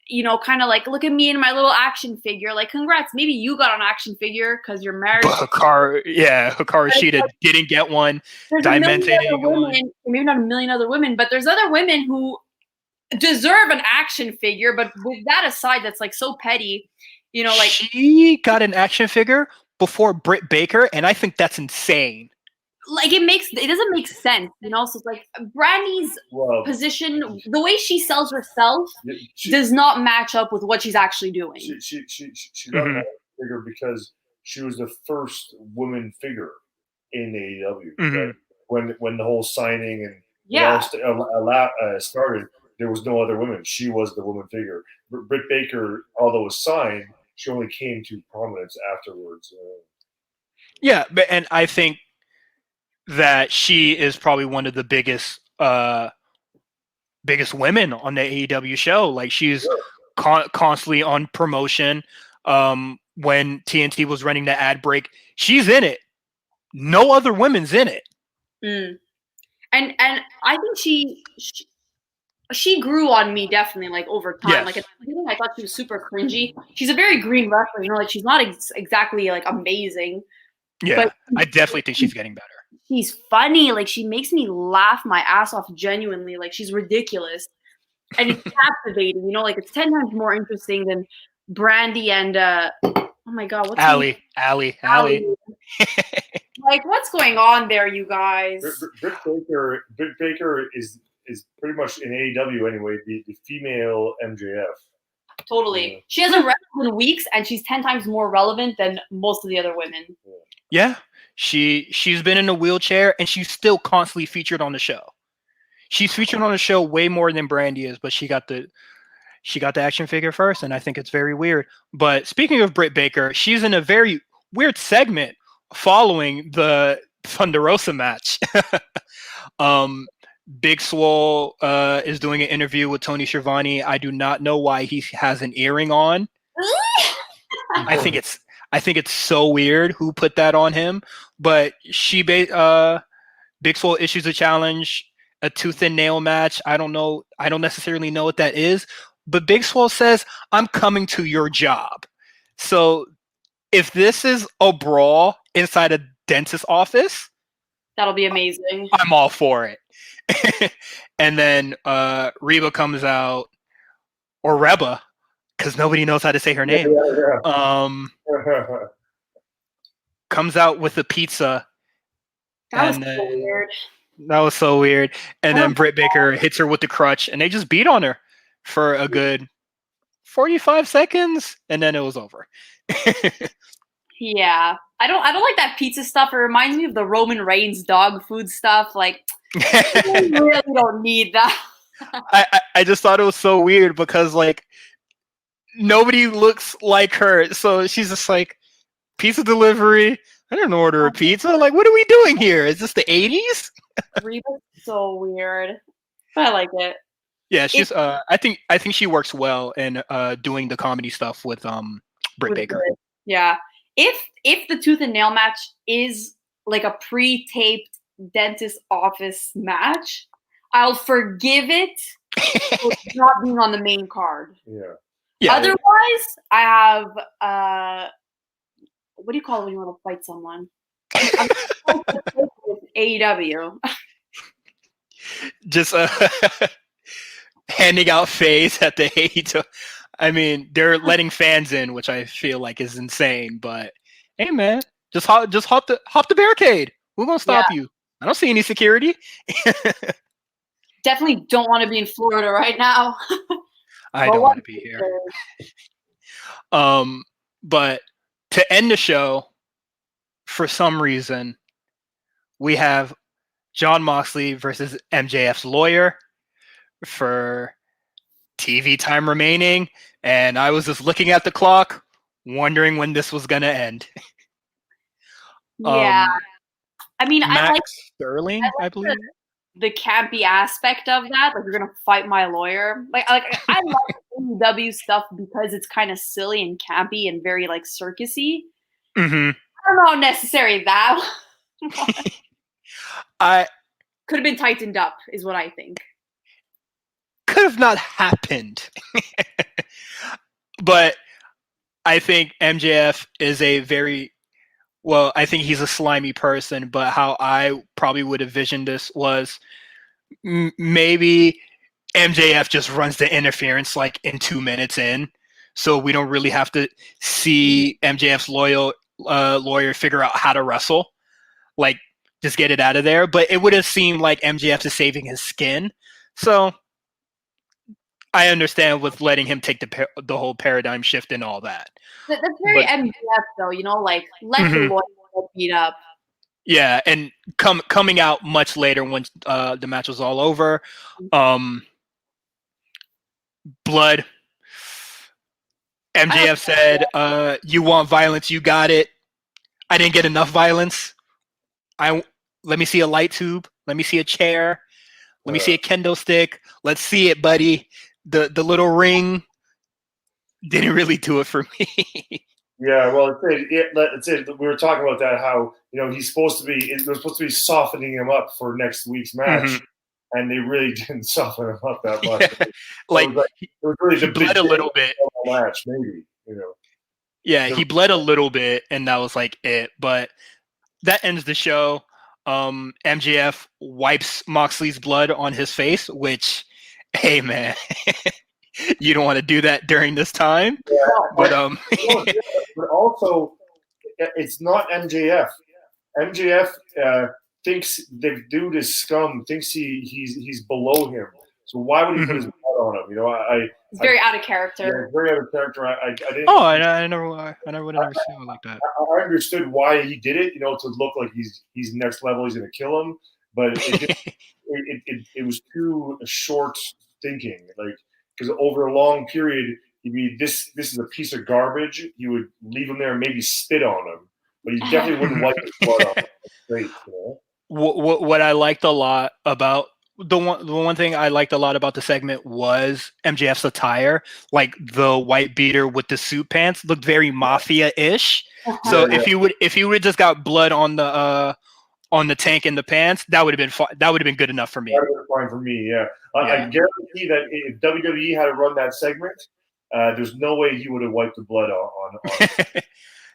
you know, kind of like look at me and my little action figure. Like, congrats, maybe you got an action figure because you're married. But Hikaru Shida didn't get one. Diamante didn't get one. Maybe not a million other women, but there's other women who deserve an action figure. But with that aside, that's like so petty, you know. Like she got an action figure before Britt Baker, and I think that's insane. Like it doesn't make sense, you know. So it's like Brandy's position, the way she sells herself, does not match up with what she's actually doing. She got that figure because she was the first woman figure in AEW. Right? When the whole signing and all started, there was no other women. She was the woman figure. Britt Baker, although was signed, she only came to prominence afterwards. Yeah, and I think that she is probably one of the biggest women on the AEW show. Like she's constantly on promotion. When TNT was running the ad break, she's in it. No other women's in it. And I think she grew on me definitely like over time. Yes. Like I thought she was super cringy. She's a very green wrestler, you know, like she's not exactly like amazing. Yeah, but I definitely think she's getting better. She's funny. Like she makes me laugh my ass off genuinely. Like she's ridiculous. And it's captivating, you know, like it's 10 times more interesting than Brandy and oh my god, what's Allie. Like what's going on there, you guys? Britt Baker is pretty much in AEW anyway, the female MJF. Totally. She hasn't wrestled in weeks and she's 10 times more relevant than most of the other women. Yeah. She's been in a wheelchair and she's still constantly featured on the show. She's featured on the show way more than Brandy is, but she got the action figure first, and I think it's very weird. But speaking of Britt Baker, she's in a very weird segment following the Thunder Rosa match. Big Swole is doing an interview with Tony Schiavone. I do not know why he has an earring on. I think it's so weird who put that on him. But she Big Swole issues a challenge, a tooth and nail match. I don't know. I don't necessarily know what that is, but Big Swole says, "I'm coming to your job." So if this is a brawl inside a dentist's office, That'll be amazing. I'm all for it. And then Reba comes out, or Reba, because nobody knows how to say her name. Comes out with a pizza. That was so weird. That was so weird. And then Britt Baker hits her with the crutch, and they just beat on her for a good 45 seconds, and then it was over. Yeah, I don't like that pizza stuff. It reminds me of the Roman Reigns dog food stuff. Like, we really don't need that. I just thought it was so weird because like nobody looks like her, so she's just like, pizza delivery. I didn't order a pizza. Like, what are we doing here? Is this the 80s? Reba's so weird. I like it. Yeah, she's. I think she works well in doing the comedy stuff with Britt Baker. Yeah. If the tooth and nail match is like a pre-taped dentist office match, I'll forgive it for not being on the main card. Yeah. Otherwise, I have what do you call it when you want to fight someone? AEW. Just handing out phase at the AEW. I mean, they're letting fans in, which I feel like is insane. But hey, man, just hop the barricade. We're gonna stop you. I don't see any security. Definitely don't want to be in Florida right now. I don't want to be here. But to end the show, for some reason, we have Jon Moxley versus MJF's lawyer for TV time remaining, and I was just looking at the clock, wondering when this was gonna end. Yeah, I mean, Max I like Sterling, I believe. The campy aspect of that, like, you're gonna fight my lawyer. Like I love AEW stuff because it's kind of silly and campy and very like circusy. Mm-hmm. I don't know how necessary that I could have been tightened up, is what I think. Could have not happened. But I think MJF is I think he's a slimy person, but how I probably would have visioned this was maybe MJF just runs the interference like in 2 minutes in, so we don't really have to see MJF's lawyer figure out how to wrestle. Like, just get it out of there. But it would have seemed like MJF is saving his skin. So I understand with letting him take the whole paradigm shift and all that. That's very MJF though, like let the lawyer beat up. Yeah, and coming out much later once the match was all over. Blood. MJF said, "You want violence? You got it. I didn't get enough violence. Let me see a light tube. Let me see a chair. Let me see a kendo stick. Let's see it, buddy. The little ring didn't really do it for me." Yeah, well, it's it. We were talking about that. How he's supposed to be. They're supposed to be softening him up for next week's match, and they really didn't soften him up that much. Yeah. It was really he bled a little bit. Match, maybe. Yeah, he bled a little bit, and that was like it. But that ends the show. MJF wipes Moxley's blood on his face, which, hey man, you don't want to do that during this time. Yeah, but but also, it's not MJF. MJF thinks the dude is scum. Thinks he's below him. So why would he put his blood on him? It's very out of character. Yeah, very out of character. I didn't. Oh, I never would have seen it like that. I understood why he did it. To look like he's next level. He's going to kill him. But it was too short thinking. Like, because over a long period, he'd be this is a piece of garbage. You would leave him there and maybe spit on him, but he definitely wouldn't wipe his blood off. Great. What I liked a lot about the one thing I liked a lot about the segment was MJF's attire. Like the white beater with the suit pants looked very mafia-ish. So if he would just got blood on on the tank and the pants, that would have been that would have been good enough for me. That would have been fine for me. Yeah, I guarantee that if WWE had to run that segment, there's no way he would have wiped the blood on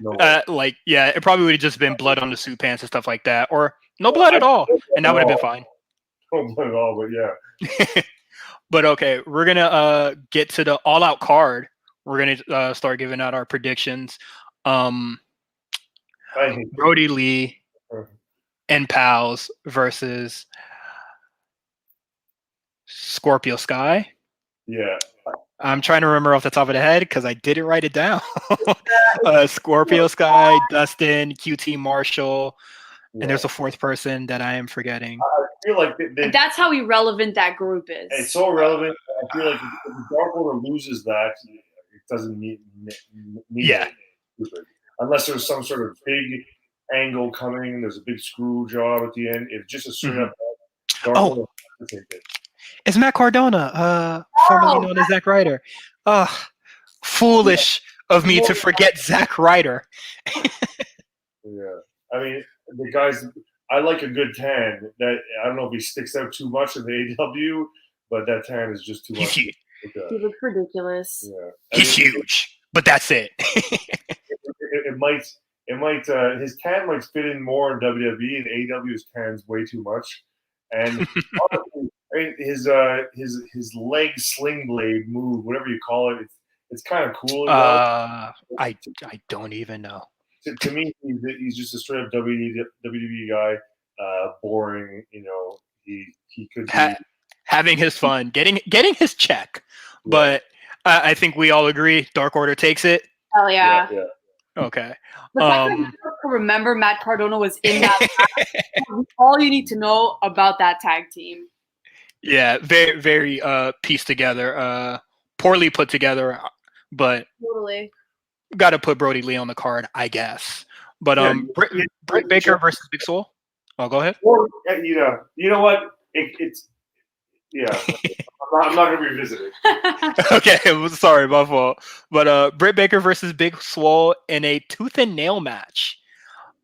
no way. It probably would have just been blood on the suit pants and stuff like that, or no blood at all, and that would have been fine. No blood at all, but yeah. But okay, we're gonna get to the All Out card. We're gonna start giving out our predictions. Brody Lee and Pals versus Scorpio Sky. Yeah. I'm trying to remember off the top of the head because I didn't write it down. Scorpio Sky, Dustin, QT Marshall, and there's a fourth person that I am forgetting. I feel like that's how irrelevant that group is. It's so irrelevant. I feel like if the Dark Order loses that, it doesn't need it. Unless there's some sort of big angle coming, there's a big screw job at the end. If just a straight up Dark Order, it's Matt Cardona, formerly known as Zack Ryder. Foolish of me to forget Zack Ryder. Yeah, I mean the guys. I like a good tan. That I don't know if he sticks out too much in the AEW, but that tan is just too much. He looks ridiculous. Yeah, he's huge, but that's it. it might. His tan might fit in more in WWE, and AEW's tan's way too much. And honestly, I mean, his leg sling blade move, whatever you call it, it's kind of cool. I don't even know. To me, he's just a straight up WWE guy. Boring, he could be having his fun, getting his check. Yeah. But I think we all agree Dark Order takes it. Hell yeah. Okay. The fact that you remember Matt Cardona was in that all you need to know about that tag team. Yeah, very, very pieced together, poorly put together, but totally got to put Brody Lee on the card, I guess. But Britt Baker versus Big Swole. Oh, go ahead. Or, you know what? It's I'm not going to revisit it. Okay, sorry, my fault. But Britt Baker versus Big Swole in a tooth and nail match.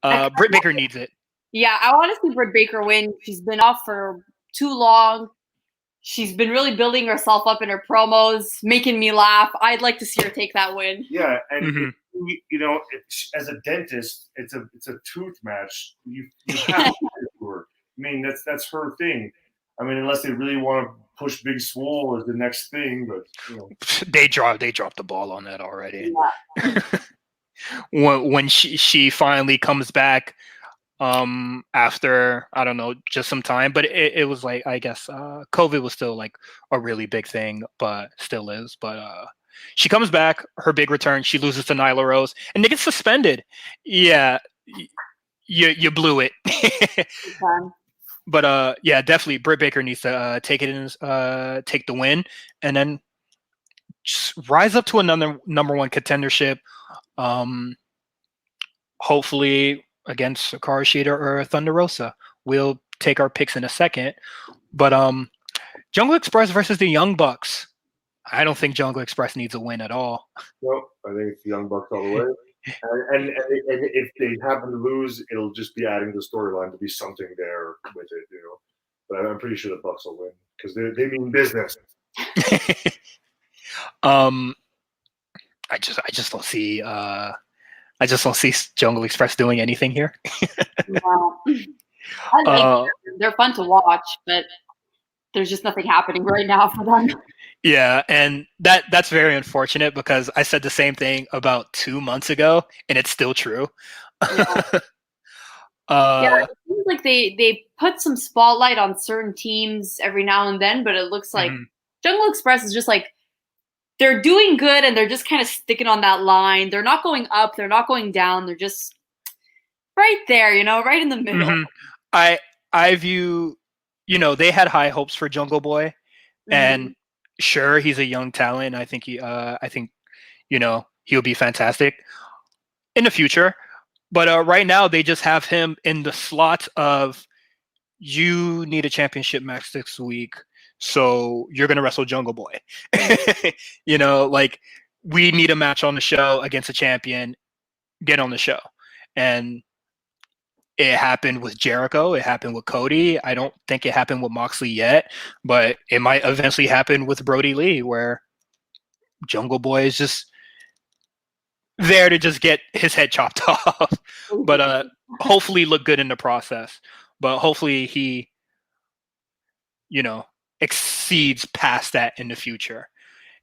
Britt Baker needs it. Yeah, I want to see Britt Baker win. She's been off for too long. She's been really building herself up in her promos, making me laugh. I'd like to see her take that win. Yeah, and as a dentist, it's a tooth match. You have to do it for her. I mean, that's her thing. I mean, unless they really want to push Big Swole as the next thing, but they dropped the ball on that already. Yeah. when she finally comes back, after I don't know, just some time, but it was like, I guess COVID was still like a really big thing, but still is. But she comes back, her big return. She loses to Nyla Rose, and they get suspended. Yeah, you blew it. But yeah, definitely Britt Baker needs to take the win, and then just rise up to another number one contendership. Hopefully against Hikaru Shida or Thunder Rosa. We'll take our picks in a second. But Jungle Express versus the Young Bucks. I don't think Jungle Express needs a win at all. No, I think it's the Young Bucks all the way. And if they happen to lose, it'll just be adding the storyline to be something there with it, But I'm pretty sure the Bucks will win because they mean business. I just don't see Jungle Express doing anything here. Wow. I like them. They're fun to watch, but there's just nothing happening right now for them. Yeah, and that's very unfortunate because I said the same thing about 2 months ago, and it's still true. Yeah. It seems like they put some spotlight on certain teams every now and then, but it looks like Jungle Express is just like they're doing good and they're just kind of sticking on that line. They're not going up, they're not going down, they're just right there, right in the middle. Mm-hmm. I view, they had high hopes for Jungle Boy, and sure, he's a young talent. I think he'll be fantastic in the future. But right now, they just have him in the slot of you need a championship match this week, so you're gonna wrestle Jungle Boy. Like we need a match on the show against a champion. Get on the show, and It happened with Jericho. It happened with Cody. I don't think it happened with Moxley yet, but it might eventually happen with Brody Lee, where Jungle Boy is just there to just get his head chopped off, but hopefully look good in the process. But hopefully he, exceeds past that in the future.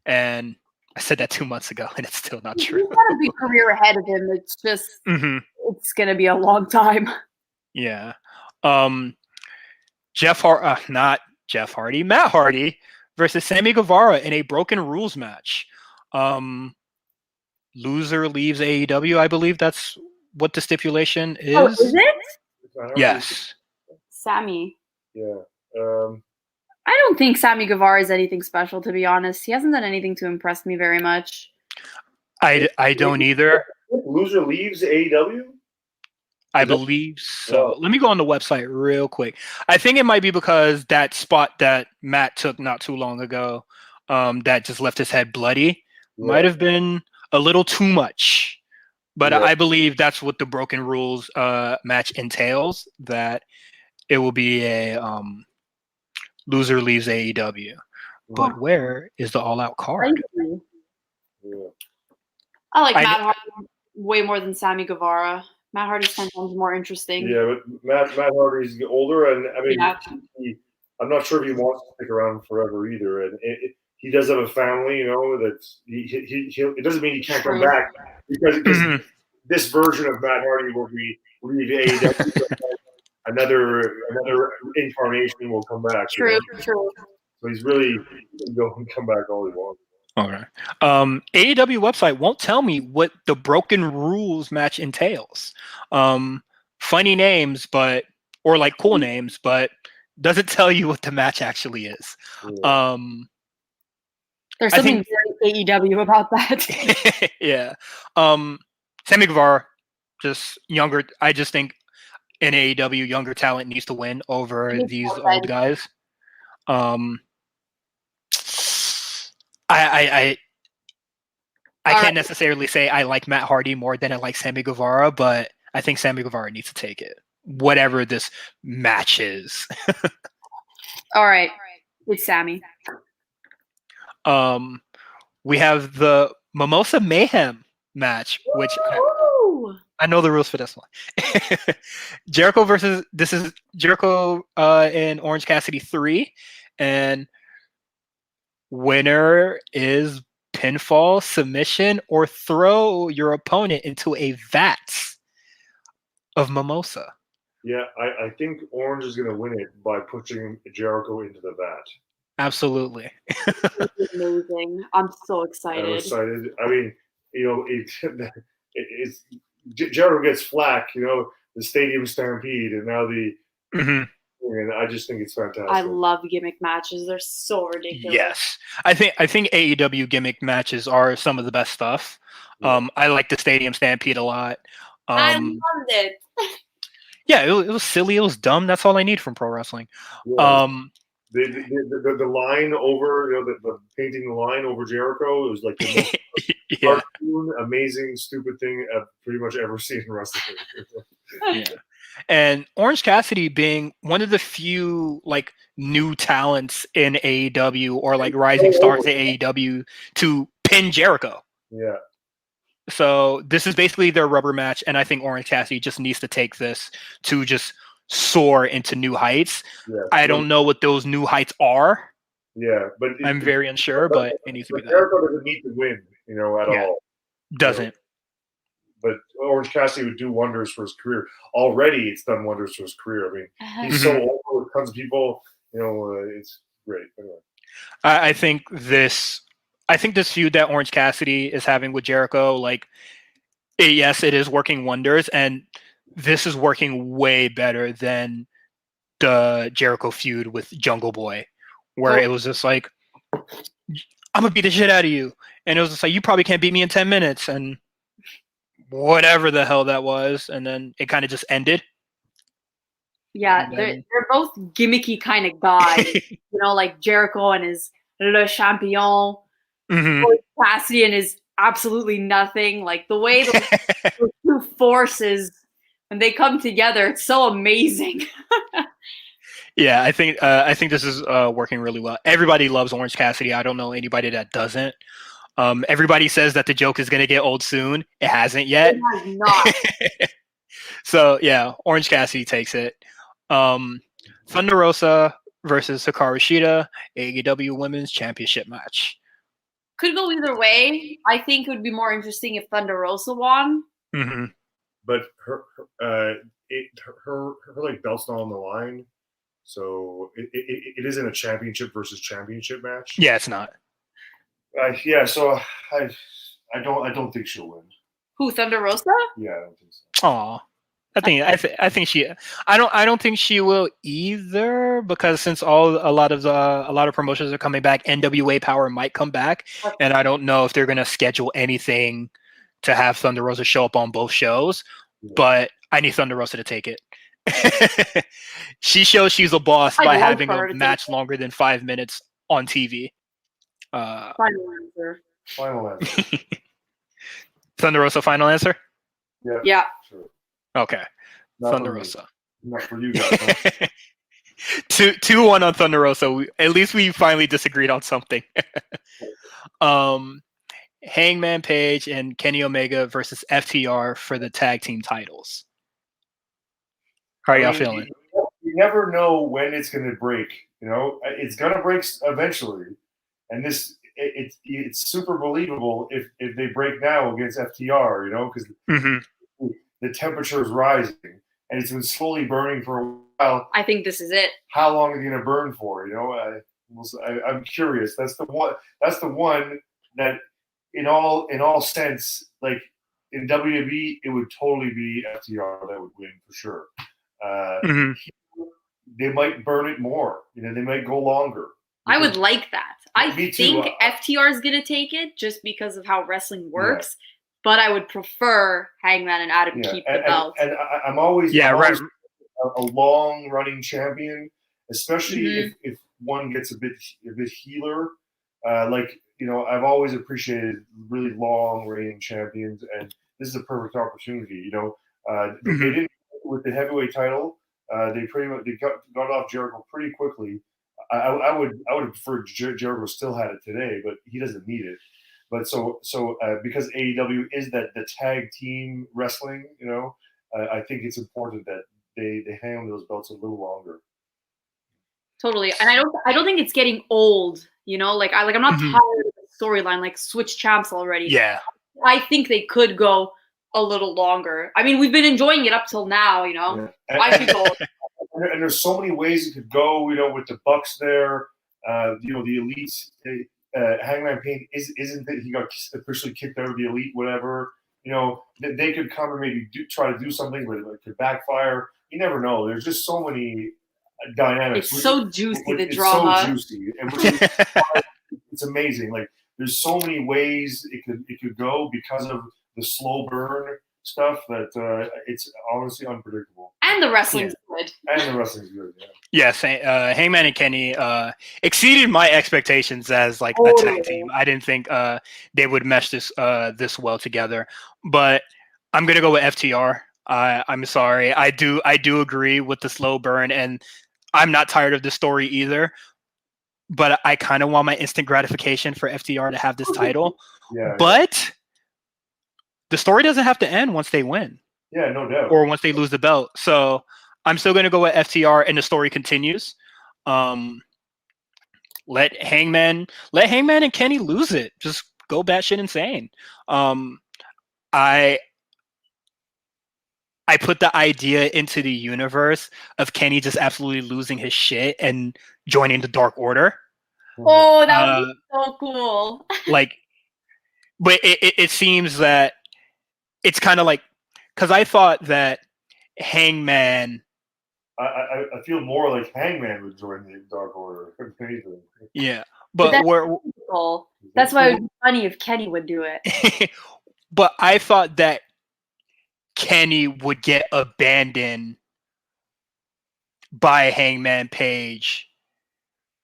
And I said that 2 months ago, and it's still not true. He's got a big career ahead of him. It's just, it's going to be a long time. Yeah. Not Jeff Hardy, Matt Hardy versus Sammy Guevara in a Broken Rules match. Loser leaves AEW. I believe that's what the stipulation is. Oh, is it? Yes. Sammy. Yeah. I don't think Sammy Guevara is anything special, to be honest. He hasn't done anything to impress me very much. I don't either. Loser leaves AEW? I believe so. Let me go on the website real quick. I think it might be because that spot that Matt took not too long ago, that just left his head bloody, might have been a little too much. But I believe that's what the Broken Rules match entails, that it will be a loser leaves AEW. But where is the All Out card? I like Matt Hardy way more than Sammy Guevara. Matt Hardy's 10 times more interesting. Yeah, but Matt Hardy's older, and I mean, I'm not sure if he wants to stick around forever either. And he does have a family, that's it doesn't mean he can't come back because this version of Matt Hardy will be AEW. Another incarnation will come back. True. So he's really going to come back all he wants. Okay. AEW website won't tell me what the Broken Rules match entails. Funny names, or like cool names, but doesn't tell you what the match actually is. Yeah. There's something very AEW about that. Yeah. Sammy Guevara, just younger. I just think in AEW, younger talent needs to win over these old guys. I can't necessarily say I like Matt Hardy more than I like Sammy Guevara, but I think Sammy Guevara needs to take it, whatever this match is. All right, it's Sammy. We have the Mimosa Mayhem match, which I know the rules for this one. Jericho in Orange Cassidy 3, and winner is pinfall, submission, or throw your opponent into a vat of mimosa. Yeah, I think Orange is going to win it by pushing Jericho into the vat. Absolutely. This is amazing. I'm so excited. I'm excited. I mean, it's Jericho gets flack, the stadium stampede, and now and I just think it's fantastic. I love gimmick matches. They're so ridiculous. Yes. I think AEW gimmick matches are some of the best stuff. I like the stadium stampede a lot. I loved it. Yeah, it was silly. It was dumb. That's all I need from pro wrestling. Yeah. The line over, the painting the line over Jericho, it was like the most cartoon, amazing, stupid thing I've pretty much ever seen in wrestling. Yeah. And Orange Cassidy being one of the few like new talents in AEW or like rising stars in AEW to pin Jericho. Yeah. So this is basically their rubber match, and I think Orange Cassidy just needs to take this to just soar into new heights. Yeah. I don't know what those new heights are. Yeah, but I'm very unsure, but it needs to be that. Jericho doesn't need to win, at all. Doesn't. But Orange Cassidy would do wonders for his career. Already, it's done wonders for his career. I mean, he's so over with tons of people. It's great. Anyway. I think this feud that Orange Cassidy is having with Jericho, yes, it is working wonders, and this is working way better than the Jericho feud with Jungle Boy, where it was just like, I'm gonna beat the shit out of you, and it was just like, you probably can't beat me in 10 minutes, and whatever the hell that was, and then it kind of just ended. Yeah, they're both gimmicky kind of guys, like Jericho and his Le Champion, Cassidy and his absolutely nothing. Like the way those two forces When they come together, it's so amazing. Yeah, I think this is working really well. Everybody loves Orange Cassidy. I don't know anybody that doesn't. Everybody says that the joke is going to get old soon. It hasn't yet. It has not. So yeah, Orange Cassidy takes it. Thunder Rosa versus Hikaru Shida, AEW Women's Championship match. Could go either way. I think it would be more interesting if Thunder Rosa won. Mm-hmm. But her like belt's not on the line, so it isn't a championship versus championship match. Yeah, it's not. So I don't think she'll win. Who, Thunder Rosa? Yeah, I don't think so. Aw. I think she. I don't think she will either, because since a lot of promotions are coming back, NWA Power might come back, and I don't know if they're gonna schedule anything to have Thunder Rosa show up on both shows. Yeah. But I need Thunder Rosa to take it. She shows she's a boss by having a match longer than 5 minutes on TV. Final answer. Thunder Rosa, final answer? Yeah. Sure. Okay. Not Thunder Rosa. Not for you guys. Huh? 2-1 on Thunder Rosa. At least we finally disagreed on something. Hangman Page and Kenny Omega versus FTR for the tag team titles. How are y'all feeling? You never know when it's going to break. You know, it's going to break eventually, and it's super believable if they break now against FTR. You know, because the temperature is rising, and it's been slowly burning for a while. I think this is it. How long are you going to burn for? You know, I'm curious. That's the one. That's the one that, in all sense, like in WWE, it would totally be FTR that would win for sure. They might burn it more. You know, they might go longer. I would like that. I think FTR is going to take it just because of how wrestling works. Yeah. But I would prefer Hangman and Adam keep the belt. And I'm always a long running champion, especially if one gets a bit healer. Like, you know, I've always appreciated really long reigning champions, and this is a perfect opportunity. You know, they didn't with the heavyweight title. They pretty much got off Jericho pretty quickly. I would have preferred Jericho still had it today, but he doesn't need it. But so because AEW is the tag team wrestling, you know, I think it's important that they hang on those belts a little longer. Totally, and I don't think it's getting old. You know, like I'm not tired of the storyline. Like, switch champs already. Yeah, I think they could go a little longer. I mean, we've been enjoying it up till now. You know, why should go? And there's so many ways it could go. You know, with the Bucks there, you know, the Elites. Hangman Page isn't that he got officially kicked out of the Elite, whatever. You know, they could come and maybe try to do something, but it could backfire. You never know. There's just so many dynamics. It's so juicy, the drama. It's so juicy, and it's amazing. Like, there's so many ways it could go because of the slow burn stuff that it's honestly unpredictable. And the wrestling's good. Yeah. Yes, Hangman and Kenny exceeded my expectations as like a tag team. I didn't think they would mesh this well together, but I'm gonna go with FTR. I'm sorry, I do agree with the slow burn, and I'm not tired of the story either. But I kind of want my instant gratification for FTR to have this title. But the story doesn't have to end once they win. Yeah, no doubt. Or once they lose the belt. So I'm still going to go with FTR, and the story continues. Let Hangman and Kenny lose it. Just go batshit insane. I put the idea into the universe of Kenny just absolutely losing his shit and joining the Dark Order. Oh, that would be so cool. Like, but it seems that it's kind of like, because I thought that Hangman. I feel more like Hangman would join the Dark Order. Yeah, but that's cool. That's why it would be funny if Kenny would do it. But I thought that Kenny would get abandoned by Hangman Page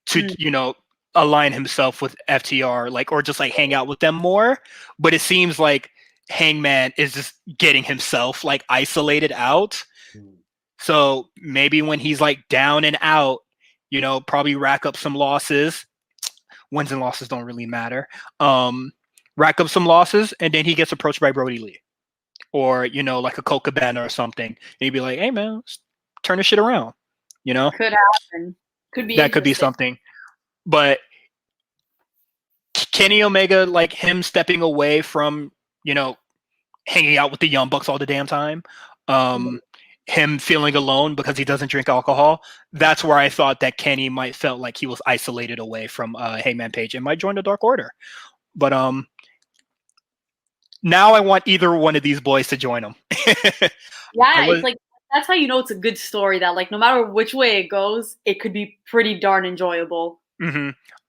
to, you know, align himself with FTR, like, or just like hang out with them more. But it seems like Hangman is just getting himself like isolated out. So maybe when he's like down and out, probably rack up some losses. Wins and losses don't really matter. Rack up some losses, and then he gets approached by Brody Lee, or like a Colt Cabana or something. And he'd be like, "Hey man, let's turn this shit around." Could happen. Could be that could be something. But Kenny Omega, like him stepping away from hanging out with the Young Bucks all the damn time, him feeling alone because he doesn't drink alcohol. That's where I thought that Kenny might felt like he was isolated away from Hangman Page and might join the Dark Order. But now I want either one of these boys to join him. It's like that's how it's a good story. That like no matter which way it goes, it could be pretty darn enjoyable.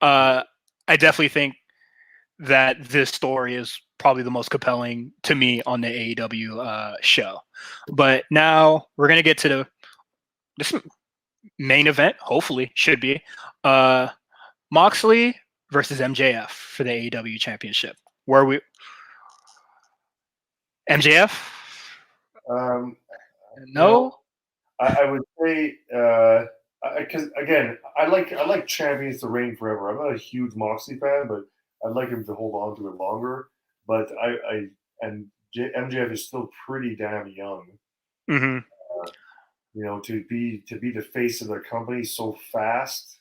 I definitely think that this story is probably the most compelling to me on the AEW show. But now we're gonna get to this main event. Hopefully, should be Moxley versus MJF for the AEW Championship. Where we MJF? No, I would say because again, I like champions to reign forever. I'm not a huge Moxley fan, but I'd like him to hold on to it longer. But MJF is still pretty damn young. To be the face of the company so fast.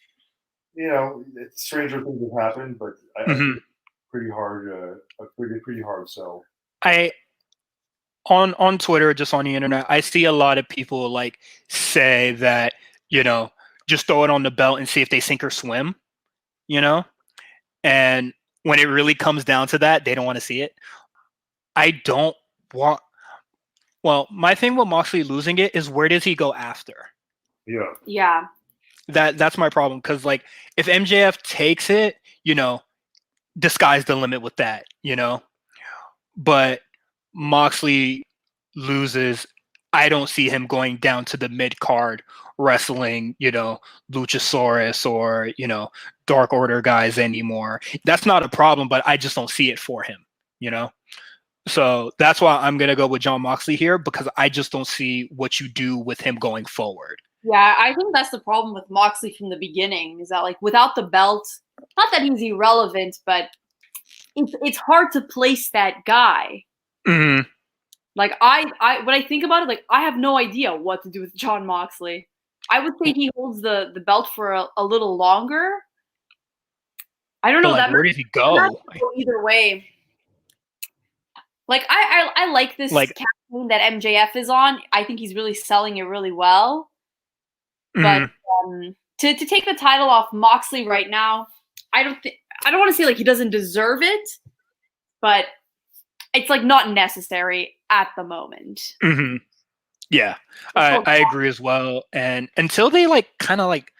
Stranger things have happened, but I think it's pretty hard. A pretty hard sell. On Twitter, just on the internet, I see a lot of people like say that just throw it on the belt and see if they sink or swim. And when it really comes down to that, they don't want to see it. I don't want. Well, my thing with Moxley losing it is where does he go after? Yeah. That's my problem, because like if MJF takes it, the sky's the limit with that, But Moxley loses, I don't see him going down to the mid card wrestling, Luchasaurus or Dark Order guys anymore. That's not a problem, but I just don't see it for him, So that's why I'm gonna go with Jon Moxley here, because I just don't see what you do with him going forward. Yeah, I think that's the problem with Moxley from the beginning, is that like without the belt, not that he's irrelevant, but it's hard to place that guy. Like I when I think about it, like I have no idea what to do with Jon Moxley. I would say he holds the belt for a little longer. I don't know. Like, where does he go? Either way. Like I like this campaign that MJF is on. I think he's really selling it really well. But to take the title off Moxley right now, I don't want to say like he doesn't deserve it, but it's like not necessary at the moment. Yeah, I agree as well. And until they like kind of like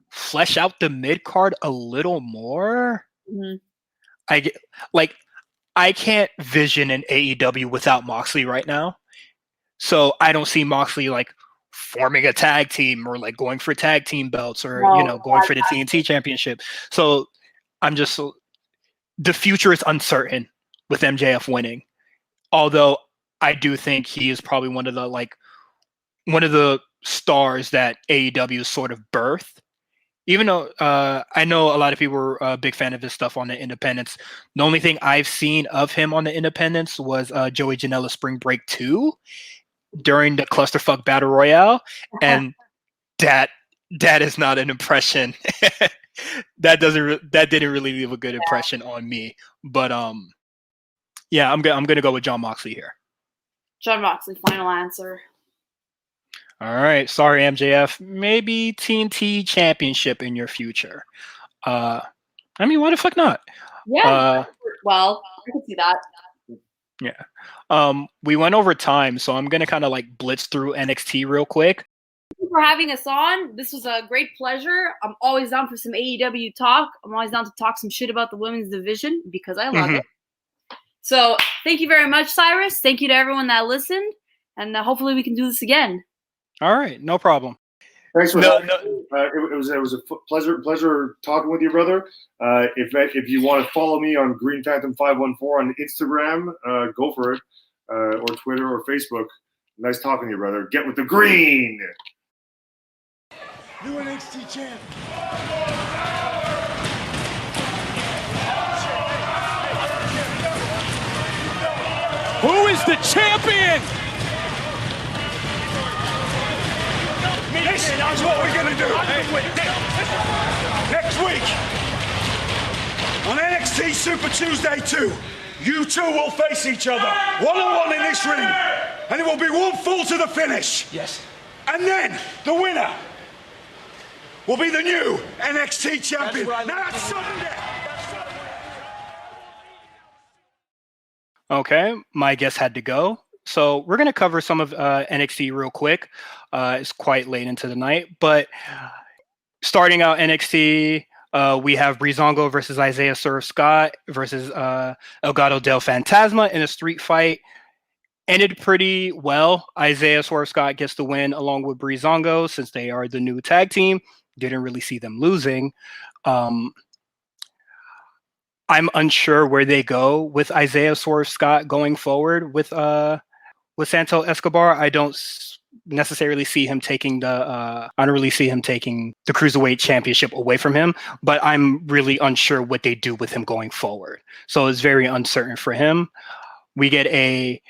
flesh out the mid card a little more, I can't vision an AEW without Moxley right now. So I don't see Moxley like forming a tag team or like going for tag team belts or going for the TNT championship. So I'm just the future is uncertain with MJF winning. Although I do think he is probably one of the stars that AEW sort of birthed. Even though I know a lot of people were a big fan of his stuff on the Independents. The only thing I've seen of him on the Independents was Joey Janela Spring Break 2 during the Clusterfuck Battle Royale. And that is not an impression. that didn't really leave a good impression on me. But yeah, I'm gonna go with Jon Moxley here. Jon Moxley, final answer. All right, sorry MJF. Maybe TNT Championship in your future. I mean, why the fuck not? Yeah. Well, I can see that. Yeah. We went over time, so I'm gonna kind of like blitz through NXT real quick. Thank you for having us on. This was a great pleasure. I'm always down for some AEW talk. I'm always down to talk some shit about the women's division because I love it. So thank you very much, Cyrus. Thank you to everyone that listened, and hopefully we can do this again. All right, no problem. Thanks for having me. It was a pleasure talking with you, brother. If you want to follow me on Green Phantom 514 on Instagram, go for it. or Twitter or Facebook. Nice talking to you, brother. Get with the green. New NXT champ. Who is the champion? This is what we're going to do. Next week, on NXT Super Tuesday 2, you two will face each other one-on-one in this ring, and it will be one fall to the finish. Yes. And then the winner will be the new NXT champion. Now that's Sunday. Okay, my guest had to go. So we're going to cover some of NXT real quick. It's quite late into the night, but starting out NXT, we have Breezango versus Isaiah Swerve Scott versus Elgato del Fantasma in a street fight. Ended pretty well. Isaiah Swerve Scott gets the win along with Breezango since they are the new tag team. Didn't really see them losing. I'm unsure where they go with Isaiah Swerve Scott going forward with Santo Escobar. I don't necessarily see him taking the Cruiserweight Championship away from him, but I'm really unsure what they do with him going forward. So it's very uncertain for him. We get a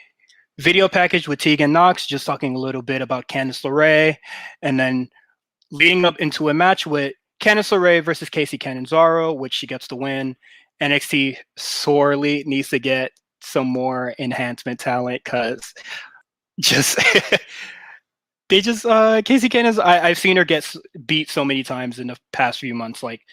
video package with Tegan Knox, just talking a little bit about Candice LeRae, and then leading up into a match with Candice LeRae versus Casey Catanzaro, which she gets the win. NXT sorely needs to get some more enhancement talent because just Casey Catanzaro, I've seen her get beat so many times in the past few months. Like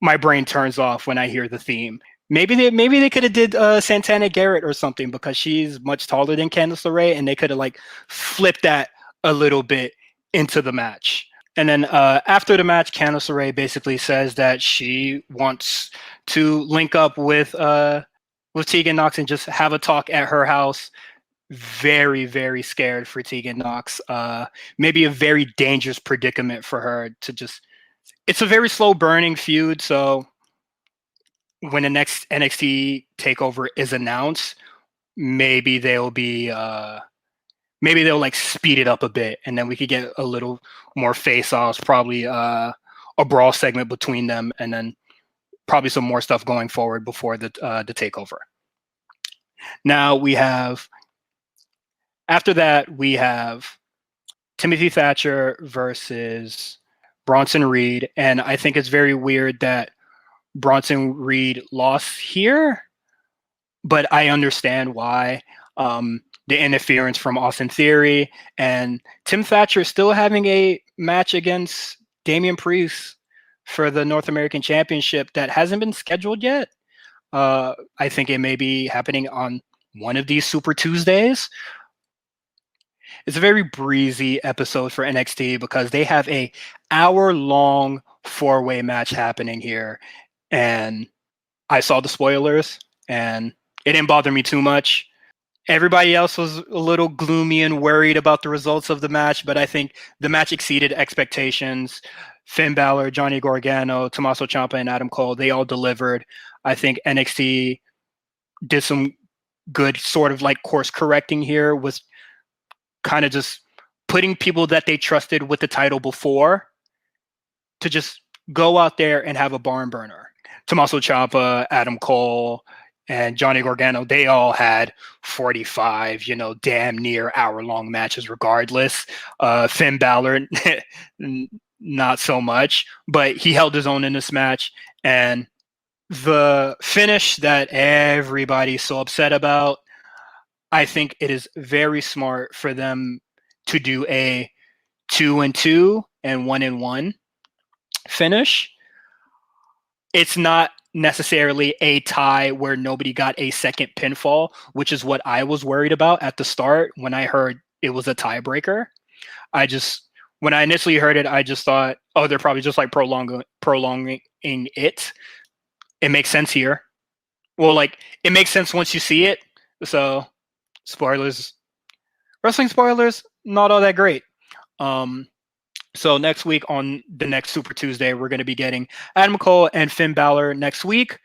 my brain turns off when I hear the theme. Maybe they could have did Santana Garrett or something because she's much taller than Candice LeRae, and they could have like flipped that a little bit into the match. And then after the match, Candice LeRae basically says that she wants to link up with Tegan Knox and just have a talk at her house. Very, very scared for Tegan Knox. Maybe a very dangerous predicament for her to just. It's a very slow burning feud, so when the next NXT takeover is announced, maybe they'll like speed it up a bit, and then we could get a little more face-offs, probably a brawl segment between them, and then probably some more stuff going forward before the takeover. Now after that, we have Timothy Thatcher versus Bronson Reed, and I think it's very weird that Bronson Reed lost here, but I understand why. The interference from Austin Theory, and Tim Thatcher still having a match against Damian Priest for the North American Championship that hasn't been scheduled yet. I think it may be happening on one of these Super Tuesdays. It's a very breezy episode for NXT because they have a hour-long four-way match happening here, and I saw the spoilers, and it didn't bother me too much. Everybody else was a little gloomy and worried about the results of the match, but I think the match exceeded expectations. Finn Balor, Johnny Gargano, Tommaso Ciampa, and Adam Cole, they all delivered. I think NXT did some good sort of like course correcting here, was kind of just putting people that they trusted with the title before to just go out there and have a barn burner. Tommaso Ciampa, Adam Cole, and Johnny Gargano, they all had 45, damn near hour-long matches regardless. Finn Balor, not so much, but he held his own in this match. And the finish that everybody's so upset about, I think it is very smart for them to do a 2-2 and 1-1 finish. It's not necessarily a tie where nobody got a second pinfall, which is what I was worried about at the start when I heard it was a tiebreaker. When I initially heard it, I just thought, oh, they're probably just like prolonging it. It makes sense here. Well, like it makes sense once you see it. So spoilers, wrestling spoilers, not all that great. So next week on the next Super Tuesday, we're going to be getting Adam Cole and Finn Balor next week.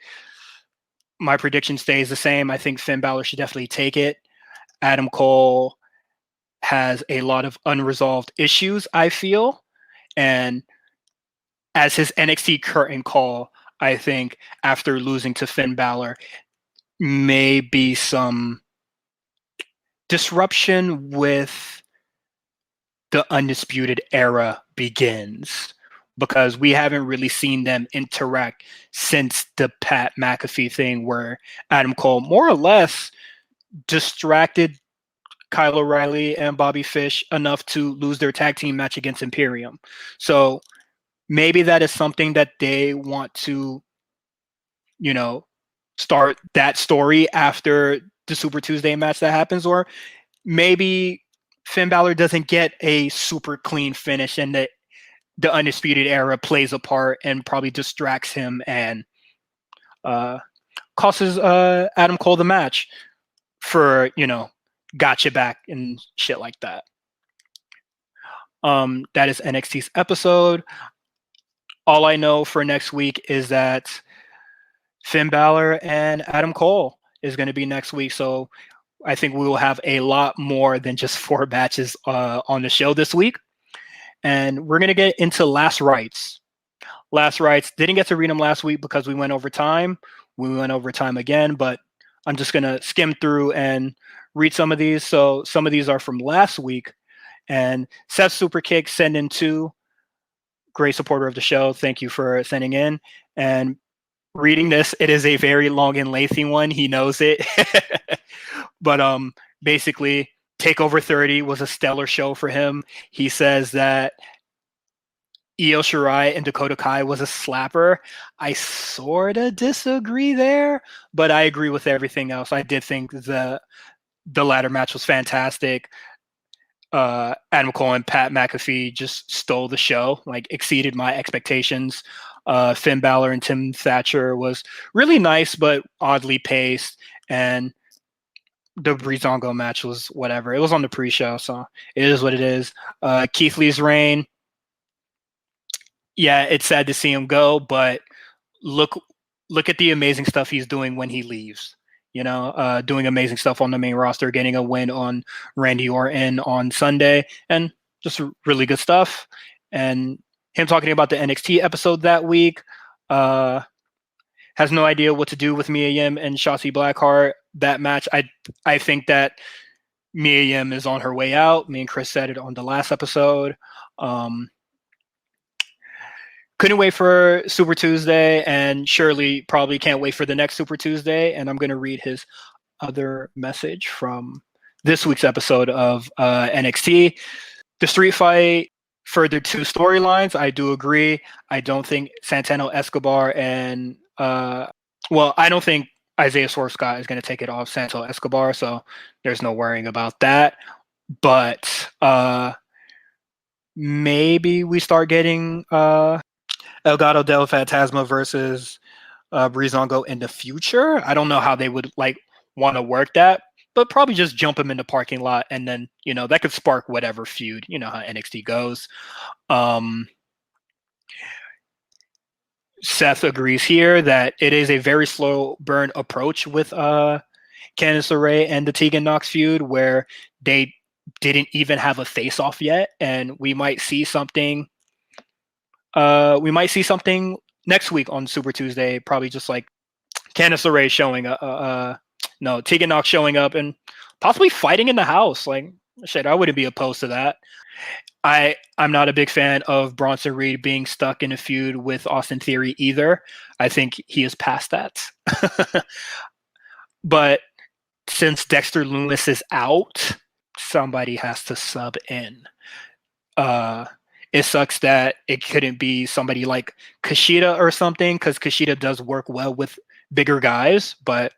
my prediction stays the same. I think Finn Balor should definitely take it. Adam Cole has a lot of unresolved issues, I feel. And as his NXT curtain call, I think after losing to Finn Balor, may be some disruption with the Undisputed Era begins, because we haven't really seen them interact since the Pat McAfee thing, where Adam Cole more or less distracted Kyle O'Reilly and Bobby Fish enough to lose their tag team match against Imperium. So maybe that is something that they want to, start that story after the Super Tuesday match that happens, or maybe Finn Balor doesn't get a super clean finish and that the Undisputed Era plays a part and probably distracts him and costs Adam Cole the match for, gotcha back and shit like that. That is NXT's episode. All I know for next week is that Finn Balor and Adam Cole is going to be next week. So I think we will have a lot more than just 4 matches on the show this week. And we're going to get into Last Rites. Last Rites, didn't get to read them last week because we went over time. We went over time again, but I'm just going to skim through and read some of these. So some of these are from last week. And Seth Superkick sent in 2. Great supporter of the show. Thank you for sending in. And reading this, it is a very long and lengthy one. He knows it. But basically, TakeOver 30 was a stellar show for him. He says that Io Shirai and Dakota Kai was a slapper. I sort of disagree there, but I agree with everything else. I did think the ladder match was fantastic. Adam Cole and Pat McAfee just stole the show, exceeded my expectations. Finn Balor and Tim Thatcher was really nice, but oddly paced. And the Breezango match was whatever. It was on the pre-show, so it is what it is. Keith Lee's reign. Yeah, it's sad to see him go, but look at the amazing stuff he's doing when he leaves. Doing amazing stuff on the main roster, getting a win on Randy Orton on Sunday, and just really good stuff. And him talking about the NXT episode that week, has no idea what to do with Mia Yim and Shotzi Blackheart. That match, I think that Mia Yim is on her way out. Me and Chris said it on the last episode. Couldn't wait for Super Tuesday, and Shirley probably can't wait for the next Super Tuesday. And I'm going to read his other message from this week's episode of NXT. The street fight furthered 2 storylines. I do agree. I don't think Santana Escobar and I don't think Isaiah Swerve Scott is going to take it off Santo Escobar, so there's no worrying about that. But maybe we start getting Elgato del Fantasma versus Breezango in the future. I don't know how they would want to work that, but probably just jump him in the parking lot, and then that could spark whatever feud. You know how NXT goes. Seth agrees here that it is a very slow burn approach with Candice LeRae and the Tegan Nox feud, where they didn't even have a face-off yet, and we might see something. We might see something next week on Super Tuesday, probably just like Candice LeRae showing Tegan Nox showing up and possibly fighting in the house. I wouldn't be opposed to that. I'm not a big fan of Bronson Reed being stuck in a feud with Austin Theory either. I think he is past that. But since Dexter Lumis is out, somebody has to sub in. It sucks that it couldn't be somebody like Kushida or something, because Kushida does work well with bigger guys, but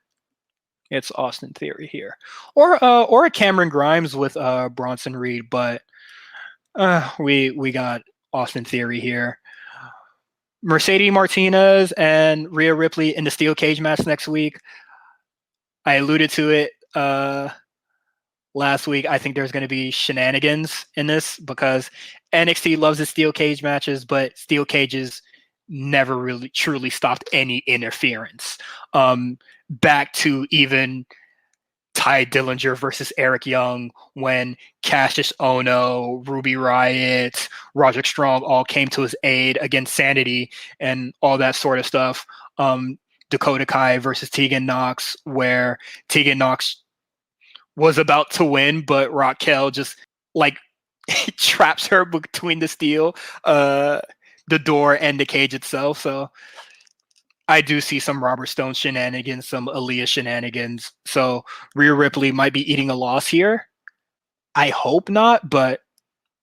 it's Austin Theory here. Or a Cameron Grimes with Bronson Reed, but we got Austin Theory here. Mercedes Martinez and Rhea Ripley in the steel cage match next week. I alluded to it last week. I think there's going to be shenanigans in this because NXT loves the steel cage matches, but steel cages never really truly stopped any interference. Back to even Ty Dillinger versus Eric Young, when Cassius Ohno, Ruby Riott, Roderick Strong all came to his aid against Sanity and all that sort of stuff. Dakota Kai versus Tegan Nox, where Tegan Nox was about to win, but Raquel just like traps her between the steel, the door, and the cage itself. So I do see some Robert Stone shenanigans, some Aaliyah shenanigans. So Rhea Ripley might be eating a loss here. I hope not, but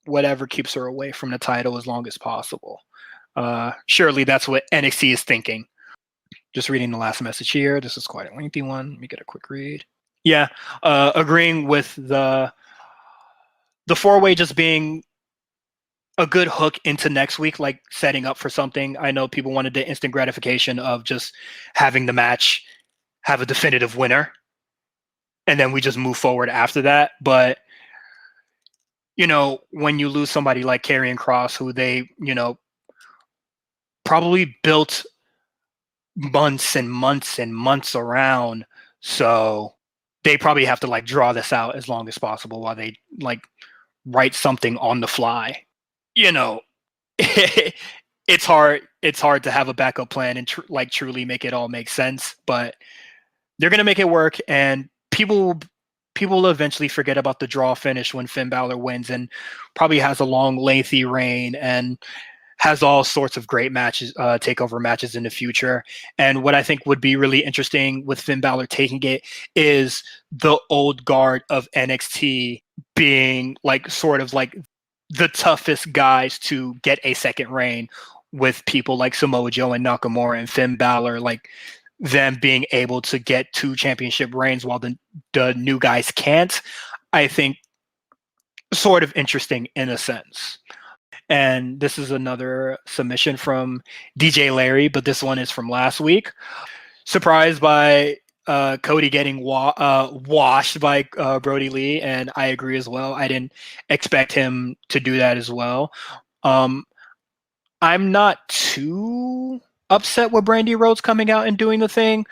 whatever keeps her away from the title as long as possible. Surely that's what NXT is thinking. Just reading the last message here. This is quite a lengthy one. Let me get a quick read. Yeah, agreeing with the four-way just being a good hook into next week, like setting up for something. I know people wanted the instant gratification of just having the match have a definitive winner, and then we just move forward after that. But, you know, when you lose somebody like Karrion Kross, who they, you know, probably built months and months and months around, so they probably have to like draw this out as long as possible while they like write something on the fly. You know, it's hard to have a backup plan and truly make it all make sense, but they're going to make it work, and people will eventually forget about the draw finish when Finn Balor wins and probably has a long, lengthy reign and has all sorts of great matches, takeover matches in the future. And what I think would be really interesting with Finn Balor taking it is the old guard of NXT being like sort of like the toughest guys to get a second reign, with people like Samoa Joe and Nakamura and Finn Balor, like them being able to get 2 championship reigns while the new guys can't. I think sort of interesting in a sense. And this is another submission from DJ Larry, but this one is from last week. Surprised by Cody getting washed by Brody Lee, and I agree as well. I didn't expect him to do that as well. I'm not too upset with Brandy Rhodes coming out and doing the thing,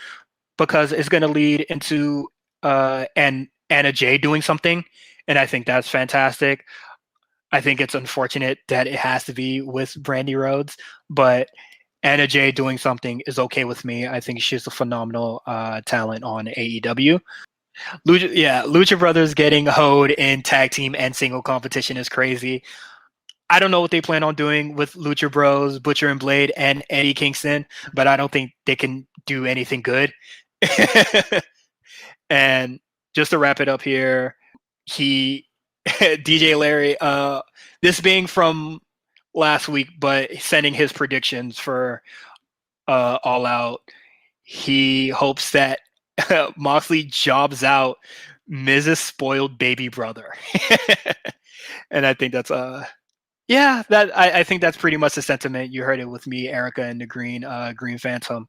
because it's going to lead into and Anna Jay doing something, and I think that's fantastic. I think it's unfortunate that it has to be with Brandy Rhodes, but Anna Jay doing something is okay with me. I think she's a phenomenal talent on AEW. Lucha Brothers getting hoed in tag team and single competition is crazy. I don't know what they plan on doing with Lucha Bros, Butcher and Blade, and Eddie Kingston, but I don't think they can do anything good. And just to wrap it up here, DJ Larry, this being from last week, but sending his predictions for All Out, he hopes that Moxley jobs out Miz's spoiled baby brother. And I think that's I think that's pretty much the sentiment. You heard it with me, Erika, and the Green Phantom.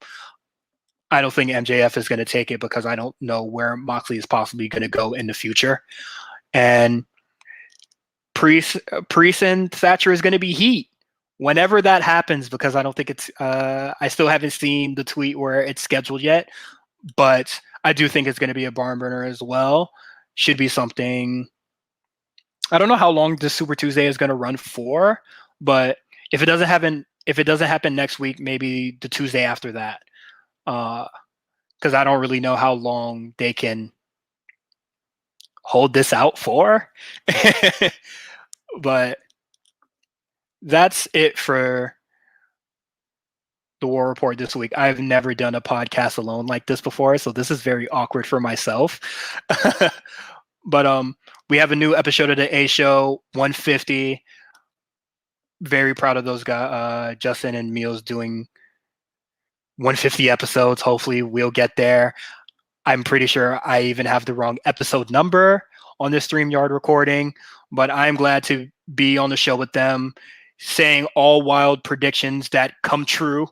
I don't think MJF is going to take it, because I don't know where Moxley is possibly going to go in the future. And Priest and Thatcher is going to be heat whenever that happens, because I don't think it's I still haven't seen the tweet where it's scheduled yet, but I do think it's going to be a barn burner as well. Should be something. I don't know how long this Super Tuesday is going to run for, but if it doesn't happen next week, maybe the Tuesday after that, because I don't really know how long they can hold this out for. But that's it for the War Report this week. I've never done a podcast alone like this before, so this is very awkward for myself. But we have a new episode of the A Show 150. Very proud of those guys, Justin and Meals, doing 150 episodes. Hopefully we'll get there. I'm pretty sure I even have the wrong episode number on this StreamYard recording, but I'm glad to be on the show with them, saying all wild predictions that come true,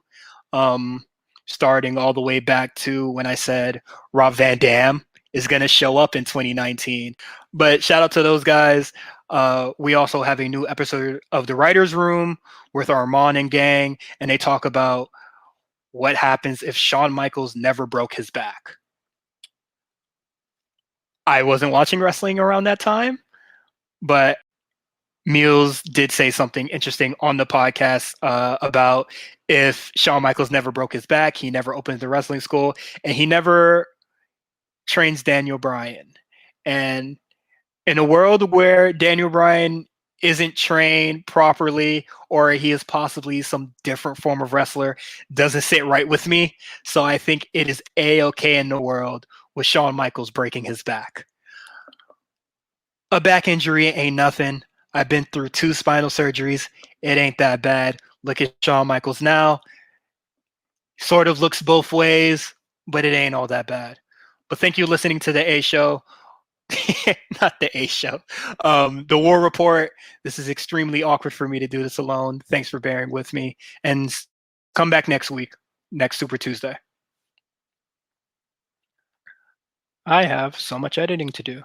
starting all the way back to when I said Rob Van Dam is going to show up in 2019. But shout out to those guys. We also have a new episode of The Writer's Room with Armand and gang, and they talk about what happens if Shawn Michaels never broke his back. I wasn't watching wrestling around that time, but Meals did say something interesting on the podcast about if Shawn Michaels never broke his back, he never opened the wrestling school, and he never trains Daniel Bryan. And in a world where Daniel Bryan isn't trained properly, or he is possibly some different form of wrestler, doesn't sit right with me. So I think it is A-okay in the world with Shawn Michaels breaking his back. A back injury ain't nothing. I've been through 2 spinal surgeries. It ain't that bad. Look at Shawn Michaels now. Sort of looks both ways, but it ain't all that bad. But thank you for listening to the A Show. Not the A Show. The War Report. This is extremely awkward for me to do this alone. Thanks for bearing with me. And come back next week, next Super Tuesday. I have so much editing to do.